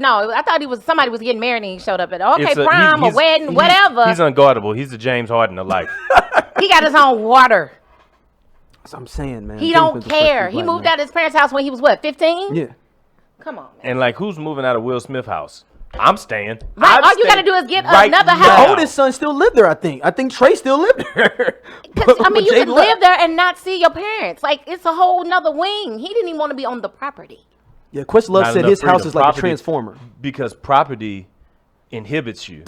somebody was getting married and he showed up at prom, a wedding, whatever. He's unguardable. He's the James Harden of life. He got his own water. That's what I'm saying, man. He Kingpin's don't the first care. true He black moved man. out of his parents' house when he was what, 15? Yeah. Come on, man. And like, who's moving out of Will Smith's house? I'm staying. Right, I'm all you gotta staying do is get right another now. The house. oldest son still lived there, I think. I think Trey still lived there. I mean, you Jay could left. live there and not see your parents. Like, it's a whole nother wing. He didn't even want to be on the property. Yeah, Questlove Not said enough his house freedom. is like Property- a transformer. Because property inhibits you.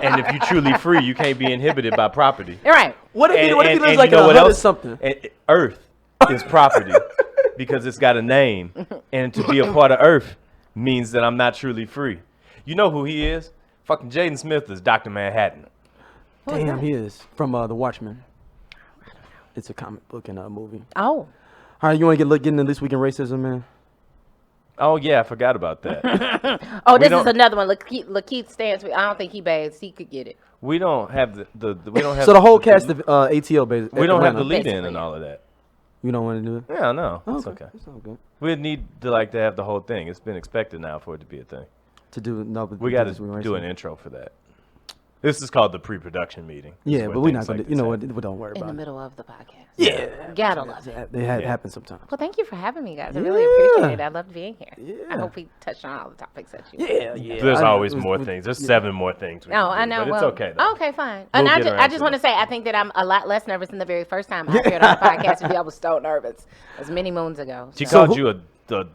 And if you're truly free, you can't be inhibited by property. All right. What if he lives and like you in know a what hut or else? something? Earth is property because it's got a name. And to be a part of Earth means that I'm not truly free. You know who he is? Fucking Jaden Smith is Dr. Manhattan. Damn, he is. From The Watchmen. It's a comic book and a movie. Oh. All right, you want to get into This Week in Racism, man? Oh, yeah, I forgot about that. Oh, this is don't- another one. Lakeith stands. I don't think he bathes. He could get it. We don't have we don't have So the whole cast of ATL, basically. we don't have the lead in Basically, and yeah. all of that. You don't want to do it? Yeah, no, Oh, it's okay. It's all good. We need to have the whole thing. It's been expected now for it to be a thing. To do no, but We got This Week in to do an Racism. intro for that. This is called the pre-production meeting. This is Yeah, where but we're things not going like to. You this know what? happen. We don't worry In the about it. middle of the podcast. Yeah, Gotta love it. They Yeah. happen sometimes. Well, thank you for having me, guys. I really Yeah. appreciate it. I loved being here. I Yeah. hope we touched on all the topics that you Yeah. There's I- always it was- more it- things. There's 7 more things. We No, can I do, know. but Well, it's okay though. Okay, fine. We'll And get I around just to want to that. say I think that I'm a lot less nervous than the very first time I appeared on the podcast with you. I was so nervous. It was many moons ago. She So- called you the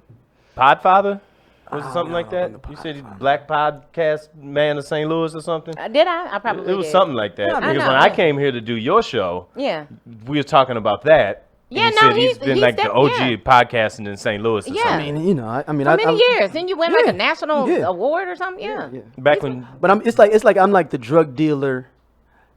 podfather? Was it something like that? You said black podcast man of St. Louis or something? Did I? I probably It was did. something like that. I Because know, when I yeah. came here to do your show, Yeah. we were talking about that. and Yeah, you no, said he's been he's like the def- OG yeah. podcasting in St. Louis or Yeah. I something. mean, you know, I mean, For I, many years. Then you win like Yeah. a national Yeah. award or something. Yeah. Back when But it's like I'm like the drug dealer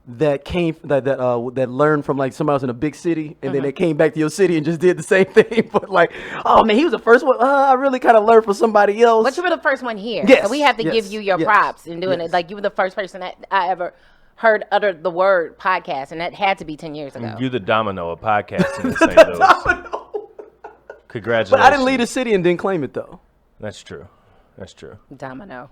that that learned from like somebody else in a big city, and then they came back to your city and just did the same thing. But like, oh man, he was the first one. I really kind of learned from somebody else. But you were the first one here. Yes, So we have to yes, give you your yes, props in doing yes. it. Like you were the first person that I ever heard utter the word podcast, and that had to be 10 years ago. you're the domino of podcasting in St. Louis. Congratulations. But I didn't leave the city and didn't claim it though. That's true. That's true. Domino.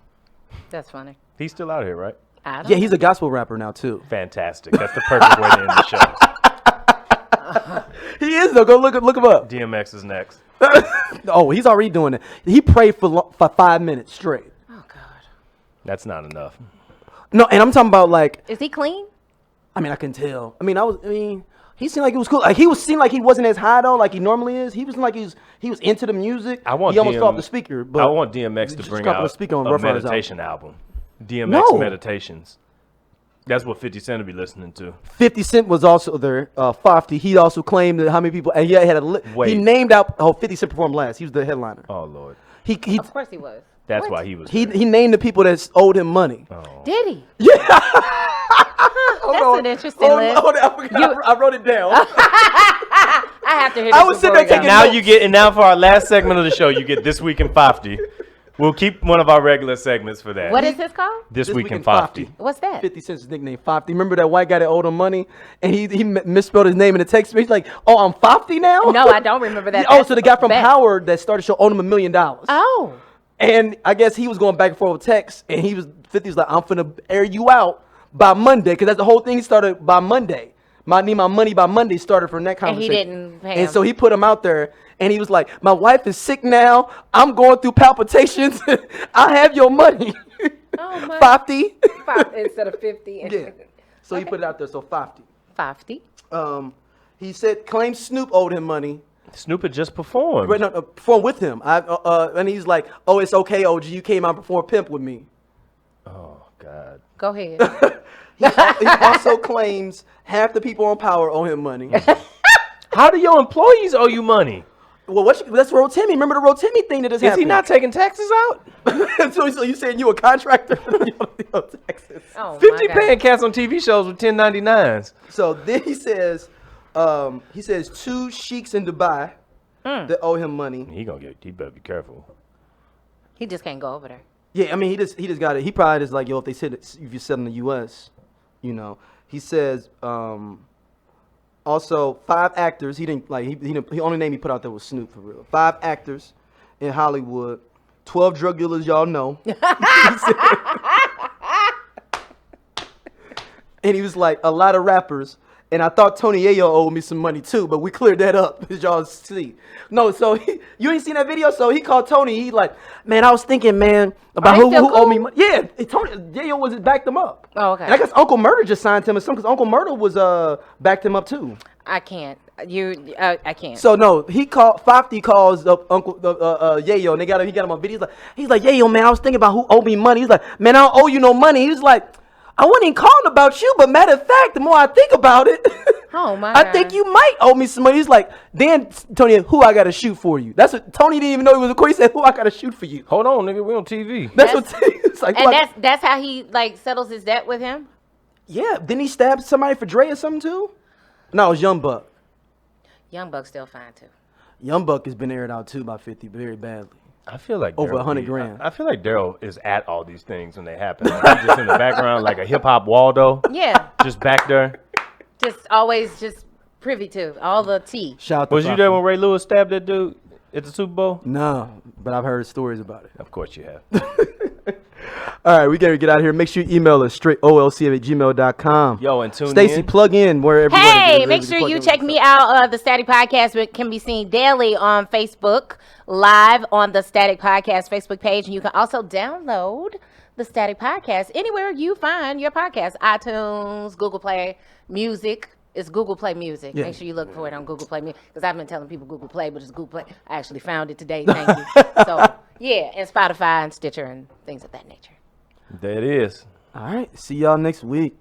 That's funny. He's still out here, right? I don't Yeah, he's a gospel rapper now too. Fantastic. That's the perfect way to end the show. He is though. Go look him up. DMX is next. Oh, he's already doing it. He prayed for 5 minutes straight. Oh, God. That's not enough. No, and I'm talking about like, Is he clean? I mean, I can tell. I mean, he seemed like it was cool. Like seemed like he wasn't as high though, like he normally is. He was like he was into the music. I want he almost DM fell off the speaker. But I want DMX to just bring dropping out a speaker on a Rough Riders meditation album. DMX No. Meditations. That's what 50 Cent will be listening to. 50 Cent was also there. 50. He also claimed that how many people, and he had Wait. he named out. Oh, 50 Cent performed last. He was the headliner. Oh, Lord. He Of course he was. That's What? why he was he there. he named the people that owed him money. Oh. Did he? Hold That's on. an interesting Hold list. on, hold on. I forgot. I wrote it down. I have to hear this. I was sitting before there we taking go. And now for our last segment of the show, you get This Week in 50. We'll keep one of our regular segments for that. What is this called? This Week in 50. 50. What's that? 50 Cent's nickname 50. Remember that white guy that owed him money, and he misspelled his name in the text. He's like, "Oh, I'm 50 now." No, I don't remember that. Oh, That's so the guy from best. Howard that started the show owed him $1 million. Oh. And I guess he was going back and forth with text, and 50 was like, "I'm finna air you out by Monday," because that's the whole thing. He started by Monday. I need my money by Monday started from that And he conversation. didn't pay And him. so he put him out there, and he was like, "My wife is sick now. I'm going through palpitations. I have your money." Oh, my. 50. Instead of 50. Yeah. So he put it out there. So 50. 50. He said claims Snoop owed him money. Snoop had just performed. Right, no, perform with him. And he's like, "Oh, it's okay, OG. You came out and performed Pimp with me." Oh, God. Go ahead. He also claims half the people on Power owe him money. How do your employees owe you money? Well, that's Rotimi. Remember the Rotimi thing that just Is happened? he not taking taxes out? so you saying you a contractor? Yo, Texas. Oh, 50 my God. paying cats on TV shows with 1099s. So then he says two sheiks in Dubai that owe him money. He better be careful. He just can't go over there. Yeah, I mean he just got it. He probably just like, yo, if they said it, if you said in the U.S., you know. He says also 5 actors. He didn't like he only name he put out there was Snoop for real. 5 actors in Hollywood, 12 drug dealers y'all know. And he was like a lot of rappers. And I thought Tony Yayo owed me some money too, but we cleared that up, as y'all see. No, so you ain't seen that video? So he called Tony. He like, man, I was thinking, man, about who owed me money. Yeah, Tony Yayo backed him up. Oh, okay. And I guess Uncle Murder just signed him or something, because Uncle Murder was backed him up too. I can't. I can't. So no, Fafty calls up Uncle Yayo, and he got him on video. He's like, Yayo, man, I was thinking about who owed me money. He's like, man, I don't owe you no money. He was like, I wasn't even calling about you, but matter of fact, the more I think about it, oh my I think you might owe me some money. He's like, then Tony, who I gotta shoot for you? That's what Tony didn't even know he was a court. He said, who I gotta shoot for you? Hold on, nigga, we on TV. That's what it's like. And that's how he like settles his debt with him. Yeah, didn't he stab somebody for Dre or something too? No, it was Young Buck. Young Buck's still fine too. Young Buck has been aired out too by 50 very badly. I feel like Over Daryl 100 be- grand. I feel like Daryl is at all these things when they happen. Like, he's just in the background, like a hip hop Waldo. Yeah. Just back there. Just always just privy to all the tea. Shout out to Was you Fafty. there when Ray Lewis stabbed that dude at the Super Bowl? No, but I've heard stories about it. Of course you have. All right, we gotta get out of here. Make sure you email us straightolc@gmail.com. Yo, and tune Stacy, in. plug in wherever. Hey, make sure you check me out. The Static Podcast can be seen daily on Facebook, live on the Static Podcast Facebook page. And you can also download the Static Podcast anywhere you find your podcast. iTunes, Google Play Music. It's Google Play Music. Yeah. Make sure you look for it on Google Play Music. Because I've been telling people Google Play, but it's Google Play. I actually found it today. Thank you. So, yeah, and Spotify and Stitcher and things of that nature. There it is. All right, see y'all next week.